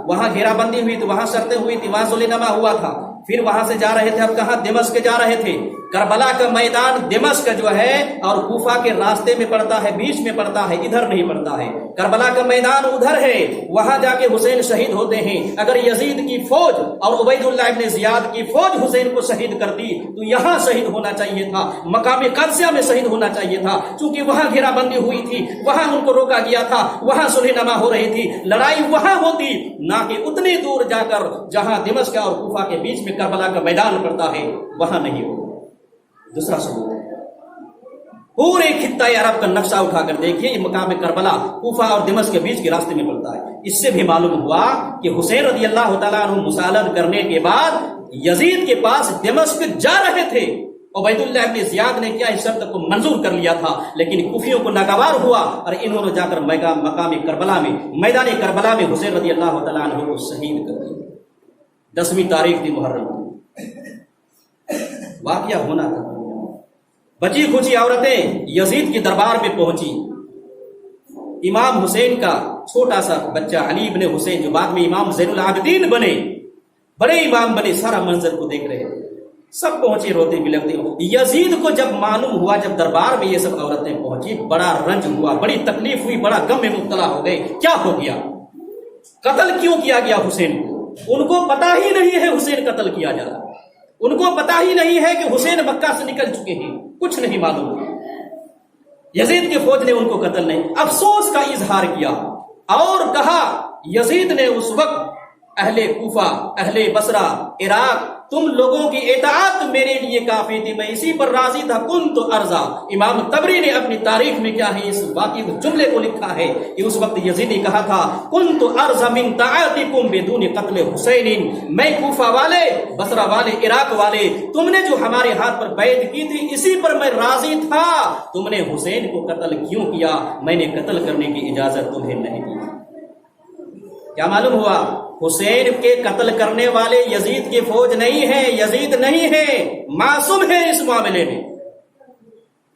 وہاں گھیرا بندی ہوئی تھی، وہاں شرطیں ہوئی تھی، وہاں صلح ہوا تھا، پھر وہاں سے جا رہے تھے، اب کہاں؟ دمشق جا رہے تھے۔ کربلا کا میدان دمشق جو ہے اور کوفہ کے راستے میں پڑتا ہے، بیچ میں پڑتا ہے، ادھر نہیں پڑتا ہے۔ کربلا کا میدان ادھر ہے، وہاں جا کے حسین شہید ہوتے ہیں۔ اگر یزید کی فوج اور عبید اللہ ابن زیاد کی فوج حسین کو شہید کرتی تو یہاں شہید ہونا چاہیے تھا، مقام قادسیہ میں شہید ہونا چاہیے تھا، چونکہ وہاں گھیرا بندی ہوئی تھی، وہاں ان کو روکا گیا تھا، وہاں صلح نما ہو رہی تھی، لڑائی وہاں ہوتی، نہ کہ اتنی دور جا کر جہاں دمشق اور کوفہ کے بیچ میں کربلا کا میدان پڑتا ہے وہاں نہیں ہو۔ دوسرا ثبوت پورے خطہ عرب کا نقشہ اٹھا کر دیکھیے، یہ مقام کربلا کوفہ اور دمشق کے بیچ کے راستے میں پڑتا ہے۔ اس سے بھی معلوم ہوا کہ حسین رضی اللہ تعالیٰ عنہ مسالت کرنے کے بعد یزید کے پاس دمشق جا رہے تھے۔ عبید اللہ ابن زیاد نے کیا اس شرط کو منظور کر لیا تھا، لیکن کوفیوں کو ناگوار ہوا اور انہوں نے جا کر مقام کربلا میں، میدان کربلا میں حسین رضی اللہ تعالیٰ عنہ کو شہید کر دیا۔ 10ویں تاریخ تھی محرم، واقعہ ہونا تھا۔ بچی کھچی عورتیں یزید کے دربار میں پہنچی، امام حسین کا چھوٹا سا بچہ علی ابن حسین جو بعد میں امام زین العابدین بنے، بڑے امام بنے، سارا منظر کو دیکھ رہے تھے، سب پہنچے روتے بلکتے۔ یزید کو جب معلوم ہوا، جب دربار میں یہ سب عورتیں پہنچی، بڑا رنج ہوا، بڑی تکلیف ہوئی، بڑا غم میں مبتلا ہو گئے۔ کیا ہو گیا؟ قتل کیوں کیا گیا حسین کو؟ ان کو پتا ہی نہیں ہے حسین قتل کیا جا رہا۔ ان کو پتا ہی نہیں ہے کہ حسین مکہ سے نکل چکے ہیں، کچھ نہیں معلوم۔ یزید کی فوج نے ان کو قتل نہیں، افسوس کا اظہار کیا اور کہا یزید نے اس وقت اہل کوفہ، اہل بصرہ، عراق، تم لوگوں کی اطاعت میرے لیے کافی تھی، میں اسی پر راضی تھا، کنت ارضا۔ امام طبری نے اپنی تاریخ میں کیا ہے اس واقعی جملے کو لکھا ہے کہ اس وقت یزید نے کہا تھا کنت ارضا من طاعتکم بدون قتل حسین، میں کوفہ والے، بصرہ والے، عراق والے، تم نے جو ہمارے ہاتھ پر بیعت کی تھی اسی پر میں راضی تھا، تم نے حسین کو قتل کیوں کیا؟ میں نے قتل کرنے کی اجازت تمہیں نہیں دی۔ کیا معلوم ہوا؟ حسین کے قتل کرنے والے یزید کی فوج نہیں ہے، یزید نہیں ہے، معصوم ہے اس معاملے میں۔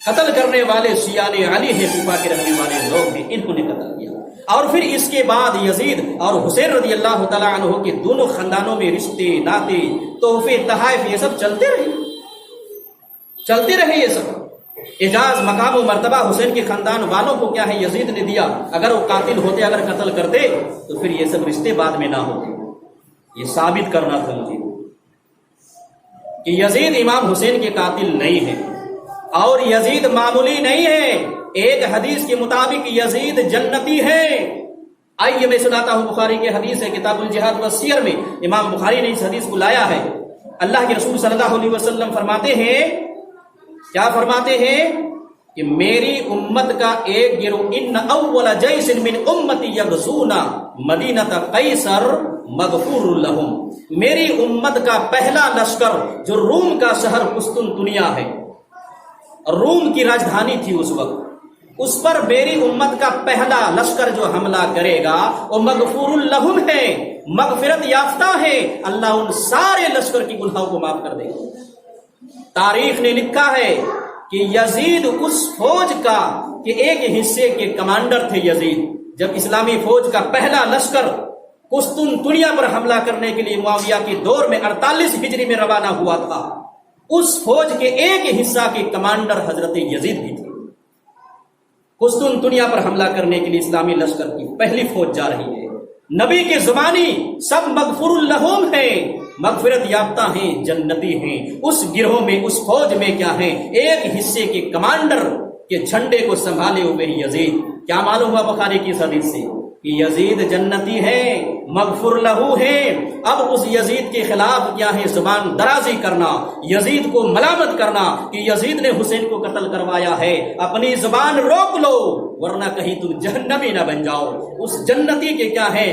قتل کرنے والے شیعان علی ہے، کوفہ کے رہنے والے لوگ ہیں، انہوں نے قتل کیا۔ اور پھر اس کے بعد یزید اور حسین رضی اللہ تعالیٰ عنہ کے دونوں خاندانوں میں رشتے، ناطے، تحفے، تحائف یہ سب چلتے رہے یہ سب۔ اعزاز، مقام و مرتبہ حسین کے خاندان والوں کو کیا ہے یزید نے دیا، اگر وہ قاتل ہوتے، اگر قتل کرتے تو پھر یہ سب رشتے بعد میں نہ ہوتے۔ یہ ثابت کرنا تھا مجھے کہ یزید امام حسین کے قاتل نہیں ہے، اور یزید معمولی نہیں ہے۔ ایک حدیث کے مطابق یزید جنتی ہے۔ آئیے میں سناتا ہوں، بخاری کی حدیث ہے، کتاب الجہاد والسیر میں امام بخاری نے اس حدیث کو لایا ہے۔ اللہ کے رسول صلی اللہ علیہ وسلم فرماتے ہیں، کیا فرماتے ہیں کہ میری امت کا ایک گروہ، ان اول جیش من امتی یغزون مدینہ قیصر مغفور لہم، میری امت کا پہلا لشکر جو روم کا شہر قسطنطنیہ ہے، روم کی راجدھانی تھی اس وقت، اس پر میری امت کا پہلا لشکر جو حملہ کرے گا وہ مغفور لہم ہے، مغفرت یافتہ ہے، اللہ ان سارے لشکر کی گناہوں کو معاف کر دے گا۔ تاریخ نے لکھا ہے کہ یزید اس فوج کا کہ ایک حصے کے کمانڈر تھے یزید، جب اسلامی فوج کا پہلا لشکر قسطنطنیہ پر حملہ کرنے کے لیے معاویہ کے دور میں 48 ہجری میں روانہ ہوا تھا، اس فوج کے ایک حصہ کے کمانڈر حضرت یزید بھی تھے۔ قسطنطنیہ پر حملہ کرنے کے لیے اسلامی لشکر کی پہلی فوج جا رہی ہے۔ نبی کی زبانی سب مغفور لہم ہیں، مغفرت یافتہ ہیں، جنتی ہیں۔ اس گروہ میں، اس فوج میں کیا ہیں؟ ایک حصے کے کمانڈر کے جھنڈے کو سنبھالے ہوئے یزید۔ کیا معلوم ہوا بخاری کی حدیث سے کہ یزید جنتی ہے، مغفور لہو ہے۔ اب اس یزید کے خلاف کیا ہے؟ زبان درازی کرنا، یزید کو ملامت کرنا کہ یزید نے حسین کو قتل کروایا ہے۔ اپنی زبان روک لو ورنہ کہیں تم جہنمی نہ بن جاؤ۔ اس جنتی کے کیا ہے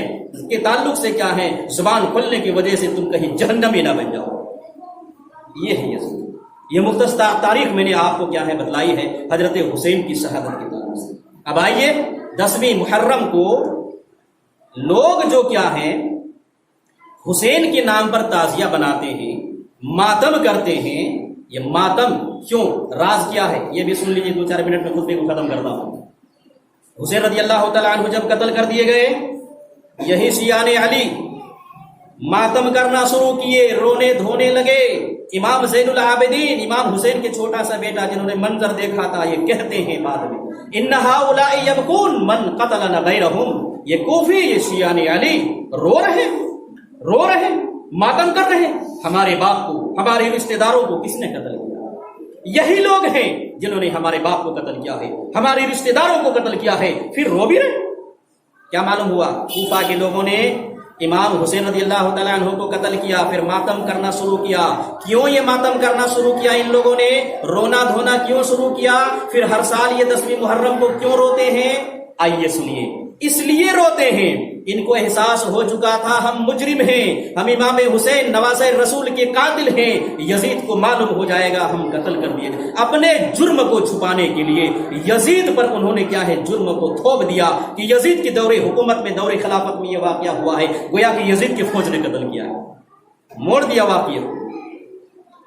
کے تعلق سے کیا ہے؟ زبان کھلنے کی وجہ سے تم کہیں جہنمی نہ بن جاؤ۔ یہ ہے یزید۔ یہ مختصر تاریخ میں نے آپ کو کیا ہے بتلائی ہے حضرت حسین کی شہادت کے تعلق سے۔ اب آئیے 10ویں محرم کو لوگ جو کیا ہیں حسین کے نام پر تعزیہ بناتے ہیں، ماتم کرتے ہیں۔ یہ ماتم کیوں؟ راز کیا ہے یہ بھی سن لیجیے، 2-4 منٹ میں خطبے کو ختم کرتا ہوں۔ حسین رضی اللہ تعالیٰ عنہ جب قتل کر دیے گئے، یہی شیعان علی ماتم کرنا شروع کیے، رونے دھونے لگے۔ امام زین العابدین، امام حسین کے چھوٹا سا بیٹا جنہوں نے منظر دیکھا تھا، یہ کہتے ہیں بعد میں ان ہؤلاء یبکون من قتلنا غیرہم، یہ کوفی، یہ شیعان علی رو رہے ماتم کر رہے، ہمارے باپ کو، ہمارے رشتہ داروں کو کس نے قتل کیا؟ یہی لوگ ہیں جنہوں نے ہمارے باپ کو قتل کیا ہے، ہمارے رشتہ داروں کو قتل کیا ہے، پھر رو بھی رہے۔ کیا معلوم ہوا؟ کوفہ کے لوگوں نے امام حسین رضی اللہ تعالیٰ عنہ کو قتل کیا، پھر ماتم کرنا شروع کیا۔ کیوں یہ ماتم کرنا شروع کیا ان لوگوں نے؟ رونا دھونا کیوں شروع کیا؟ پھر ہر سال یہ 10ویں محرم کو کیوں روتے ہیں؟ آئیے سنیے۔ اس لیے روتے ہیں، ان کو احساس ہو چکا تھا ہم مجرم ہیں، ہم امام حسین نواسہ رسول کے قاتل ہیں، یزید کو معلوم ہو جائے گا ہم قتل کر دیے۔ اپنے جرم کو چھپانے کے لیے یزید پر انہوں نے کیا ہے جرم کو تھوپ دیا کہ یزید کی دور حکومت میں، دور خلافت میں یہ واقعہ ہوا ہے، گویا کہ یزید کی فوج نے قتل کیا ہے، موڑ دیا واقعہ۔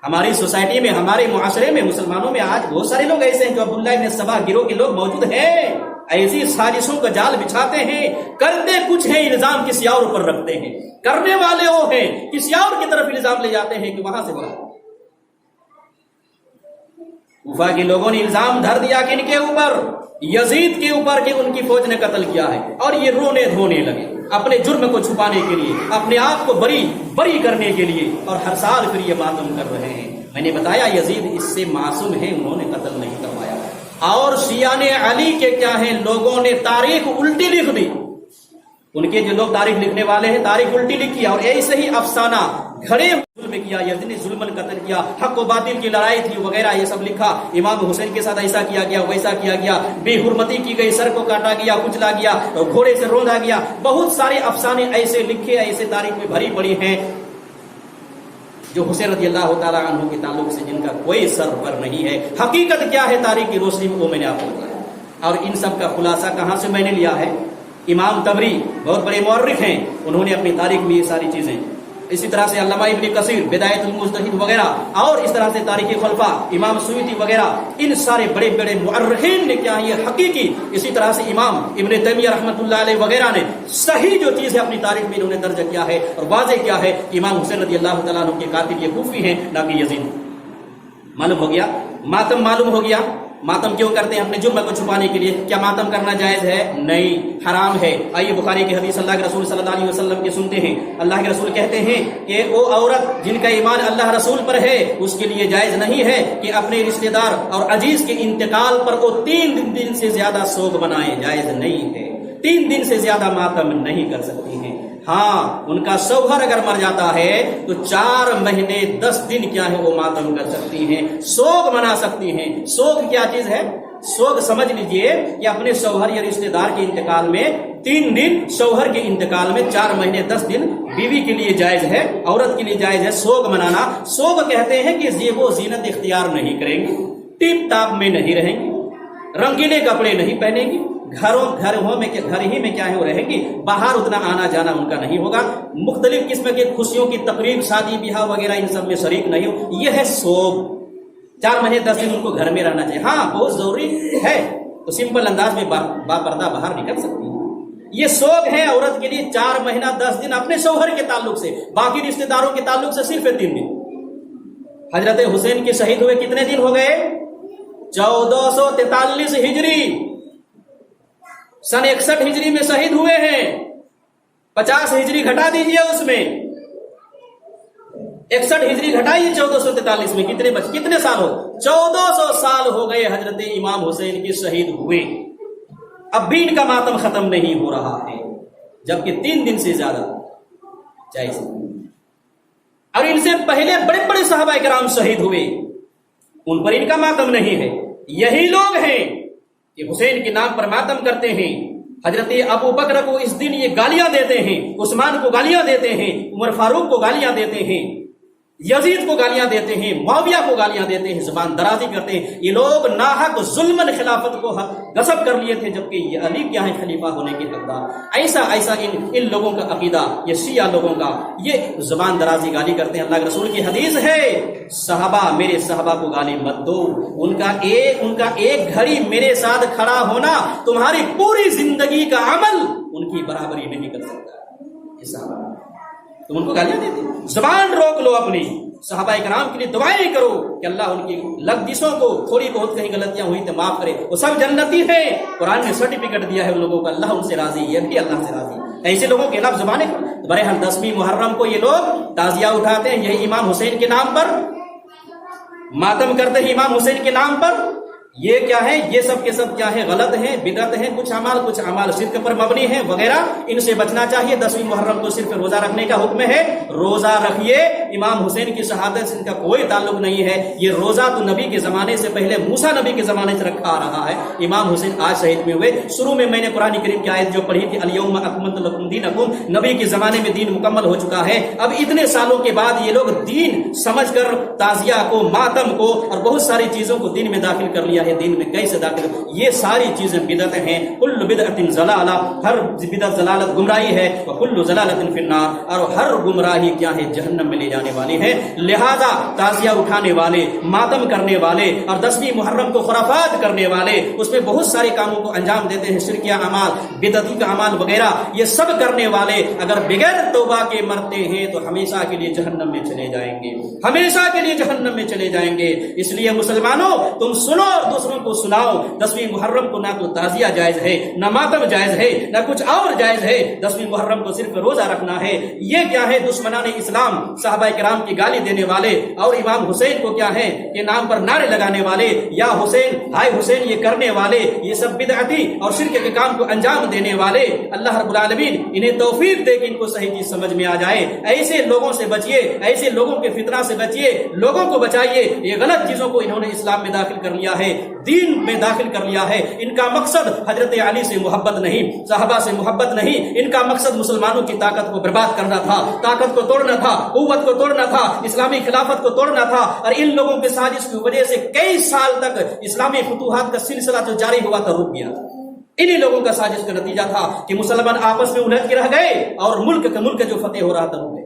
ہماری سوسائٹی میں، ہمارے معاشرے میں، مسلمانوں میں آج بہت سارے لوگ ایسے ہیں جو عبداللہ ابن سبا گروہ کے لوگ موجود ہیں، ایسی سازشوں کا جال بچھاتے ہیں، کرتے کچھ ہیں، الزام کسی اور پر رکھتے ہیں، کرنے والے وہ ہیں، کسی اور کی طرف الزام لے جاتے ہیں کہ وہاں سے بڑھا۔ کوفہ کے لوگوں نے الزام دھر دیا کہ ان کے اوپر یزید کے اوپر کہ ان کی فوج نے قتل کیا ہے، اور یہ رونے دھونے لگے اپنے جرم کو چھپانے کے لیے، اپنے آپ کو بری کرنے کے لیے، اور ہر سال پھر یہ ماتم کر رہے ہیں۔ میں نے بتایا یزید اس سے معصوم ہے، انہوں نے قتل نہیں کروایا۔ اور شیعہ علی کے کیا ہیں، لوگوں نے تاریخ الٹی لکھ دی، ان کے جو لوگ تاریخ لکھنے والے ہیں تاریخ الٹی لکھی، اور ایسے ہی افسانہ گھڑے ظلم کیا، یزید نے ظلمن قتل کیا، حق و باطل کی لڑائی تھی وغیرہ، یہ سب لکھا۔ امام حسین کے ساتھ ایسا کیا گیا، ویسا کیا گیا، بے حرمتی کی گئی، سر کو کاٹا گیا، کچلا گیا، گھوڑے سے روندا گیا، بہت سارے افسانے ایسے لکھے، ایسے تاریخ میں بھری پڑی ہیں جو حسین رضی اللہ تعالیٰ عنہ کے تعلق سے جن کا کوئی سر پر نہیں ہے۔ حقیقت کیا ہے تاریخ کی روشنی میں، وہ میں نے آپ کو بتایا، اور ان سب کا خلاصہ کہاں سے میں نے لیا ہے؟ امام طبری بہت بڑے مورخ ہیں، انہوں نے اپنی تاریخ میں یہ ساری چیزیں، اسی طرح سے علامہ ابن کثیر بدایت المجتہد وغیرہ، اور اس طرح سے تاریخ خلفاء امام سیوطی وغیرہ، ان سارے بڑے بڑے مؤرخین نے کیا یہ حقیقی، اسی طرح سے امام ابن تیمیہ رحمۃ اللہ علیہ وغیرہ نے صحیح جو چیز ہے اپنی تاریخ میں انہوں نے درج کیا ہے اور واضح کیا ہے۔ امام حسین رضی اللہ تعالیٰ عنہ کے قاتل یہ کوفی ہیں، نہ کہ یزید۔ معلوم ہو گیا، ماتم معلوم ہو گیا۔ ماتم کیوں کرتے ہیں؟ اپنے جرم کو چھپانے کے لیے۔ کیا ماتم کرنا جائز ہے؟ نہیں، حرام ہے۔ آئیے بخاری کی حدیث اللہ کے رسول صلی اللہ علیہ وسلم کی سنتے ہیں۔ اللہ کے رسول کہتے ہیں کہ وہ عورت جن کا ایمان اللہ رسول پر ہے اس کے لیے جائز نہیں ہے کہ اپنے رشتہ دار اور عزیز کے انتقال پر وہ 3 دن سے زیادہ سوگ منائے، جائز نہیں ہے۔ 3 دن سے زیادہ ماتم نہیں کر سکتی ہیں۔ ہاں، ان کا شوہر اگر مر جاتا ہے تو 4 مہینے 10 دن کیا ہے وہ ماتم کر سکتی ہیں، سوگ منا سکتی ہیں۔ سوگ کیا چیز ہے؟ سوگ سمجھ لیجئے کہ اپنے شوہر یا رشتہ دار کے انتقال میں 3 دن، شوہر کے انتقال میں 4 مہینے 10 دن بیوی کے لیے جائز ہے، عورت کے لیے جائز ہے سوگ منانا۔ سوگ کہتے ہیں کہ زیب و زینت اختیار نہیں کریں گی، ٹیپ ٹاپ میں نہیں رہیں گی، رنگینے کپڑے نہیں پہنیں گی، گھر ہی میں کیا ہے وہ رہیں گی، باہر اتنا آنا جانا ان کا نہیں ہوگا، مختلف قسم کے خوشیوں کی تقریب، شادی بیاہ وغیرہ ان سب میں شریک نہیں ہو۔ یہ ہے سوگ۔ 4 مہینے 10 دن ان کو گھر میں رہنا چاہیے۔ ہاں، بہت ضروری ہے تو سمپل انداز میں با پردہ باہر نکل سکتی ہے۔ یہ سوگ ہے عورت کے لیے 4 مہینہ 10 دن اپنے شوہر کے تعلق سے، باقی رشتہ داروں کے تعلق سے صرف 3 دن۔ حضرت حسین کے شہید ہوئے کتنے دن ہو گئے؟ 1443 ہجری، سن 61 ہجری میں شہید ہوئے ہیں۔ 50 ہجری گھٹا دیجئے، اس میں 61 ہجری گھٹائیے 1443 میں، کتنے سال ہو؟ 1400 سال ہو گئے حضرت امام حسین کے شہید ہوئے، اب بھی ان کا ماتم ختم نہیں ہو رہا ہے، جبکہ 3 دن سے زیادہ جائز۔ اور ان سے پہلے بڑے بڑے صحابہ کرام شہید ہوئے، ان پر ان کا ماتم نہیں ہے۔ یہی لوگ ہیں کہ حسین کے نام پر ماتم کرتے ہیں۔ حضرت ابو بکر کو اس دن یہ گالیاں دیتے ہیں، عثمان کو گالیاں دیتے ہیں، عمر فاروق کو گالیاں دیتے ہیں، یزید کو گالیاں دیتے ہیں، معاویہ کو گالیاں دیتے ہیں، زبان درازی کرتے ہیں۔ یہ لوگ ناحق ظلمن خلافت کو غصب کر لیے تھے، جبکہ یہ علی کیا ہے خلیفہ ہونے کے حقدار۔ ایسا ان لوگوں کا عقیدہ، یہ شیعہ لوگوں کا، یہ زبان درازی گالی کرتے ہیں۔ اللہ کے رسول کی حدیث ہے، صحابہ، میرے صحابہ کو گالی مت دو، ان کا ایک گھڑی میرے ساتھ کھڑا ہونا تمہاری پوری زندگی کا عمل ان کی برابری نہیں کر سکتا۔ یہ صحابہ تم ان کو گالیاں دیتے، زبان روک لو اپنی، صحابہ کرام کے لیے دعائیں کرو کہ اللہ ان کی لفظوں کو، تھوڑی بہت کہیں غلطیاں ہوئی تو معاف کرے، وہ سب جنتی ہیں۔ قرآن نے سرٹیفکیٹ دیا ہے ان لوگوں کو، اللہ ان سے راضی، یہ بھی اللہ سے راضی۔ ایسے لوگوں کے خلاف زبانیں کرو۔ بہرحال 10ویں محرم کو یہ لوگ تعزیہ اٹھاتے ہیں، یہی امام حسین کے نام پر ماتم کرتے ہیں، امام حسین کے نام پر۔ یہ کیا ہے؟ یہ سب کے سب کیا ہے؟ غلط ہیں، بدعت ہیں، کچھ اعمال شرک پر مبنی ہیں وغیرہ، ان سے بچنا چاہیے۔ 10ویں محرم کو صرف روزہ رکھنے کا حکم ہے، روزہ رکھیے۔ امام حسین کی شہادت سے ان کا کوئی تعلق نہیں ہے، یہ روزہ تو نبی کے زمانے سے پہلے موسیٰ نبی کے زمانے سے رکھا آ رہا ہے۔ امام حسین آج شہید میں ہوئے۔ شروع میں میں نے قرآن کریم کی آیت جو پڑھی تھی، الیوم اکملت لکم دینکم، نبی کے زمانے میں دین مکمل ہو چکا ہے۔ اب اتنے سالوں کے بعد یہ لوگ دین سمجھ کر تعزیہ کو، ماتم کو اور بہت ساری چیزوں کو دین میں داخل کر لیا ہے۔ دین میں کیسے داخل؟ یہ ساری چیزیں بدعت ہیں۔ کل بدعت ضلالہ، ہر بدعت ضلالت گمراہی ہے، وکل ضلالت فی النار، اور ہر گمراہی کیا ہے؟ جہنم میں لے آنے والے ہیں، لہذا تعزیہ اٹھانے والے، ماتم کرنے والے اور 10ویں محرم کو خرافات کرنے والے، اس میں بہت سارے کاموں کو انجام دیتے ہیں، شرکیہ اعمال، بدعتی اعمال وغیرہ، یہ سب کرنے والے اگر بغیر توبہ کے مرتے ہیں تو ہمیشہ کے لیے جہنم میں چلے جائیں گے، ہمیشہ کے لیے جہنم میں چلے جائیں گے۔ اس لیے مسلمانوں تم سنو اور دوسروں کو سناؤ، 10ویں محرم کو نہ تو تعزیہ جائز ہے، نہ ماتم جائز ہے، نہ کچھ اور جائز ہے، 10ویں محرم کو صرف روزہ رکھنا ہے۔ یہ کیا ہے؟ دشمنان اسلام، صحابہ کرام کی گالی دینے والے اور امام حسین کو کیا ہے کہ نام پر نعرے لگانے والے، یا حسین ہائے حسین یہ کرنے والے، یہ سب بدعتی اور شرک کے کام کو انجام دینے والے، اللہ رب العالمین انہیں توفیق دے کہ ان کو صحیح چیز سمجھ میں آ جائے۔ ایسے لوگوں سے بچیے، ایسے لوگوں کے فتنہ سے بچیے، لوگوں کو بچائیے۔ یہ غلط چیزوں کو انہوں نے اسلام میں داخل کر لیا ہے، دین میں داخل کر لیا ہے۔ ان کا مقصد حضرت علی سے محبت نہیں، صحابہ سے محبت نہیں، ان کا مقصد مسلمانوں کی طاقت کو برباد کرنا تھا، طاقت کو توڑنا تھا، قوت کو توڑنا تھا، اسلامی خلافت کو توڑنا تھا۔ اور ان لوگوں کے سازش کی وجہ سے کئی سال تک اسلامی فتوحات کا سلسلہ جو جاری ہوا تھا رک گیا۔ انہی لوگوں کا سازش کا نتیجہ تھا کہ مسلمان آپس میں الجھ کے رہ گئے اور ملک جو فتح ہو رہا تھا رک گئے،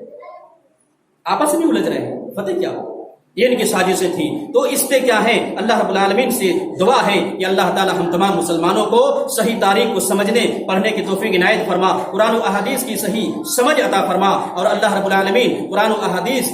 آپس میں الجھ رہے ہیں، فتح کیا ہو؟ یہ ان کی سازشیں تھیں۔ تو اس پہ کیا ہے؟ اللہ رب العالمین سے دعا ہے کہ اللہ تعالی ہم تمام مسلمانوں کو صحیح تاریخ کو سمجھنے پڑھنے کی توفیق عنایت فرما، قرآن و احادیث کی صحیح سمجھ عطا فرما، اور اللہ رب العالمین قرآن و احادیث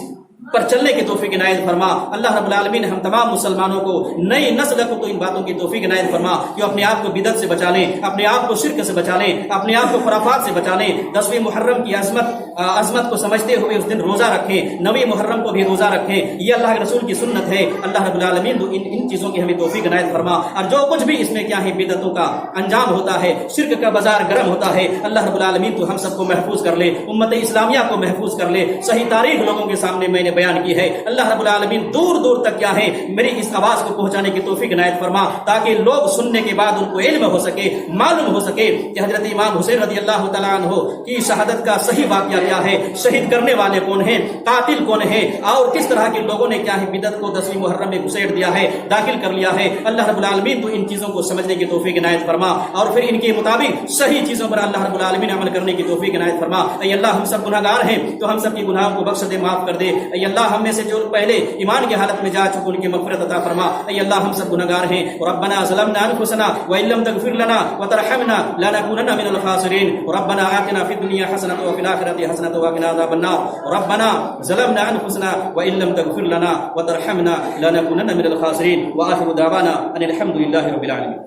پر چلنے کی توفیق عنایت فرما۔ اللہ رب العالمین ہم تمام مسلمانوں کو، نئی نسل کو تو ان باتوں کی توفیق عنایت فرما کہ اپنے آپ کو بدعت سے بچا لیں، اپنے آپ کو شرک سے بچا لیں، اپنے آپ کو خرافات سے بچا لیں۔ 10ویں محرم کی عظمت کو سمجھتے ہوئے اس دن روزہ رکھیں، 9ویں محرم کو بھی روزہ رکھیں، یہ اللہ کے رسول کی سنت ہے۔ اللہ رب العالمین ان چیزوں کی ہمیں توفیق عنایت فرما، اور جو کچھ بھی اس میں کیا ہے بدعتوں کا انجام ہوتا ہے، شرک کا بازار گرم ہوتا ہے، اللہ رب العالمین تو ہم سب کو محفوظ کر لے، امت اسلامیہ کو محفوظ کر لے۔ صحیح تاریخ لوگوں کے سامنے میں نے بیان کی ہے، اللہ رب العالمین دور دور تک کیا ہے میری اس آواز کو پہنچانے کی توفیق عنایت فرما، تاکہ لوگ سننے کے بعد ان کو علم ہو سکے، معلوم ہو سکے کہ حضرت امام حسین رضی اللہ تعالیٰ عنہ کی شہادت کا صحیح واقعہ کیا ہے، شہید کرنے والے کون ہیں، قاتل کون ہے، اور کس طرح کے لوگوں نے کیا ہے بدعت کو 10ویں محرم میں گھسیٹ دیا ہے، داخل کر لیا ہے۔ اللہ رب العالمین تو ان چیزوں کو سمجھنے کی توفیق عنایت فرما، اور پھر ان کے مطابق صحیح چیزوں پر اللہ رب العالمین عمل کرنے کی توفیق عنایت فرما۔ اے اللہ ہم سب گناہگار ہیں تو ہم سب کی گناہوں کو بخش دے، معاف کر دے۔ اے اللہ ہم میں سے جو پہلے ایمان کی حالت میں جا چکے ان کی مغفرت عطا فرما۔ اے اللہ ہم سب گنہگار ہیں، ربنا ظلمنا انفسنا وان لم تغفر لنا وترحمنا لنكونن من الخاسرين، ربنا آتنا في الدنيا حسنة وفي الآخرة حسنة وقنا عذاب النار، ربنا ظلمنا انفسنا وان لم تغفر لنا وترحمنا لنكونن من الخاسرين، وآخر دعوانا ان الحمد لله رب العالمين۔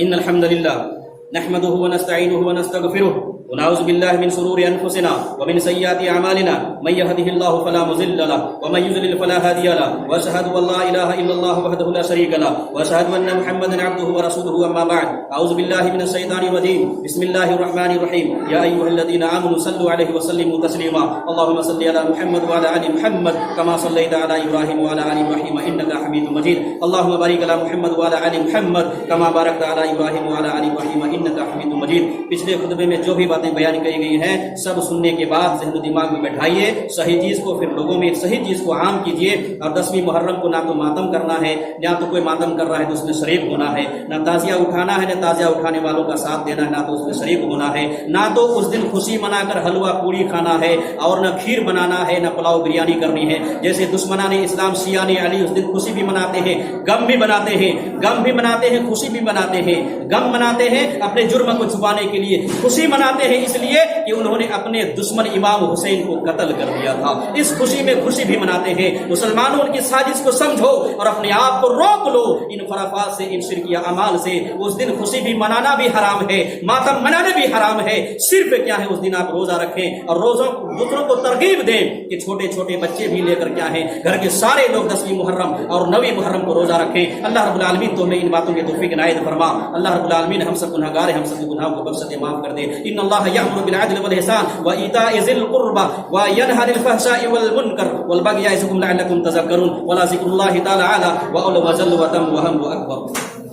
ان الحمد لله نحمده ونستعينه ونستغفره ونعوذ بالله من شرور انفسنا ومن سيئات اعمالنا، من يهده الله فلا مضل له ومن يضلل فلا هادي له، واشهد ان لا اله الا الله وحده لا شريك له، واشهد ان محمدا عبده ورسوله، اما بعد، اعوذ بالله من الشيطان الرجيم، بسم الله الرحمن الرحيم، يا ايها الذين امنوا صلوا عليه وسلموا تسليما، اللهم صل على محمد وعلى ال محمد كما صليت على ابراهيم وعلى ال ابراهيم انك حميد مجيد، اللهم بارك على محمد وعلى ال محمد كما باركت على ابراهيم وعلى ال ابراهيم انك حميد مجيد۔ پچھلے خطبے میں جو بھی باتیں بیان کی گئی ہیں سب سننے کے بعد ذہن و دماغ میں بیٹھائیے صحیح چیز کو، پھر لوگوں میں صحیح چیز کو عام کیجیے۔ اور 10ویں محرم کو نہ تو ماتم کرنا ہے، نہ تو کوئی ماتم کر رہا ہے تو اس میں شریک ہونا ہے، نہ تعزیہ اٹھانا ہے، نہ تعزیہ اٹھانے والوں کا ساتھ دینا ہے، نہ تو اس میں شریک ہونا ہے، نہ تو اس دن خوشی منا کر حلوہ پوری کھانا ہے، اور نہ کھیر بنانا ہے، نہ پلاؤ بریانی کرنی ہے۔ جیسے دشمنان اسلام شیعان علی اس دن خوشی بھی مناتے ہیں، غم بھی مناتے ہیں، غم بھی مناتے ہیں، خوشی بھی مناتے ہیں۔ غم مناتے ہیں اپنے جرم کو چھپانے کے لیے، خوشی مناتے ہیں اس لیے کہ انہوں نے اپنے دشمن امام حسین کو قتل کر دیا تھا، اس خوشی میں خوشی بھی مناتے ہیں۔ مسلمانوں ان کی سازش کو سمجھو اور اپنے آپ کو روک لو ان خرافات سے، ان شرکیہ اعمال سے۔ اس دن خوشی بھی منانا بھی حرام ہے، ماتم منانا بھی حرام ہے۔ صرف کیا ہے اس دن آپ روزہ رکھیں اور روزوں دوسروں کو ترغیب دیں کہ چھوٹے چھوٹے بچے بھی لے کر کیا ہے گھر کے سارے لوگ 10ویں محرم اور 9ویں محرم کو روزہ رکھیں۔ اللہ رب العالمین تو ہمیں ان باتوں کی توفیق عنایت فرما۔ اللہ رب العالمین ہم سب گنہگار ہیں، ہم سب کے گناہوں کو بخش دے، معاف کر دے۔ ان اللہ یأمر بالعدل والإحسان وإيتاء ذي القربى وينهى عن الفحشاء والمنكر والبغي يعظكم لعلكم تذكرون، ولذكر الله تعالى أعلى وأولى وجل وأتم وأهم وأكبر۔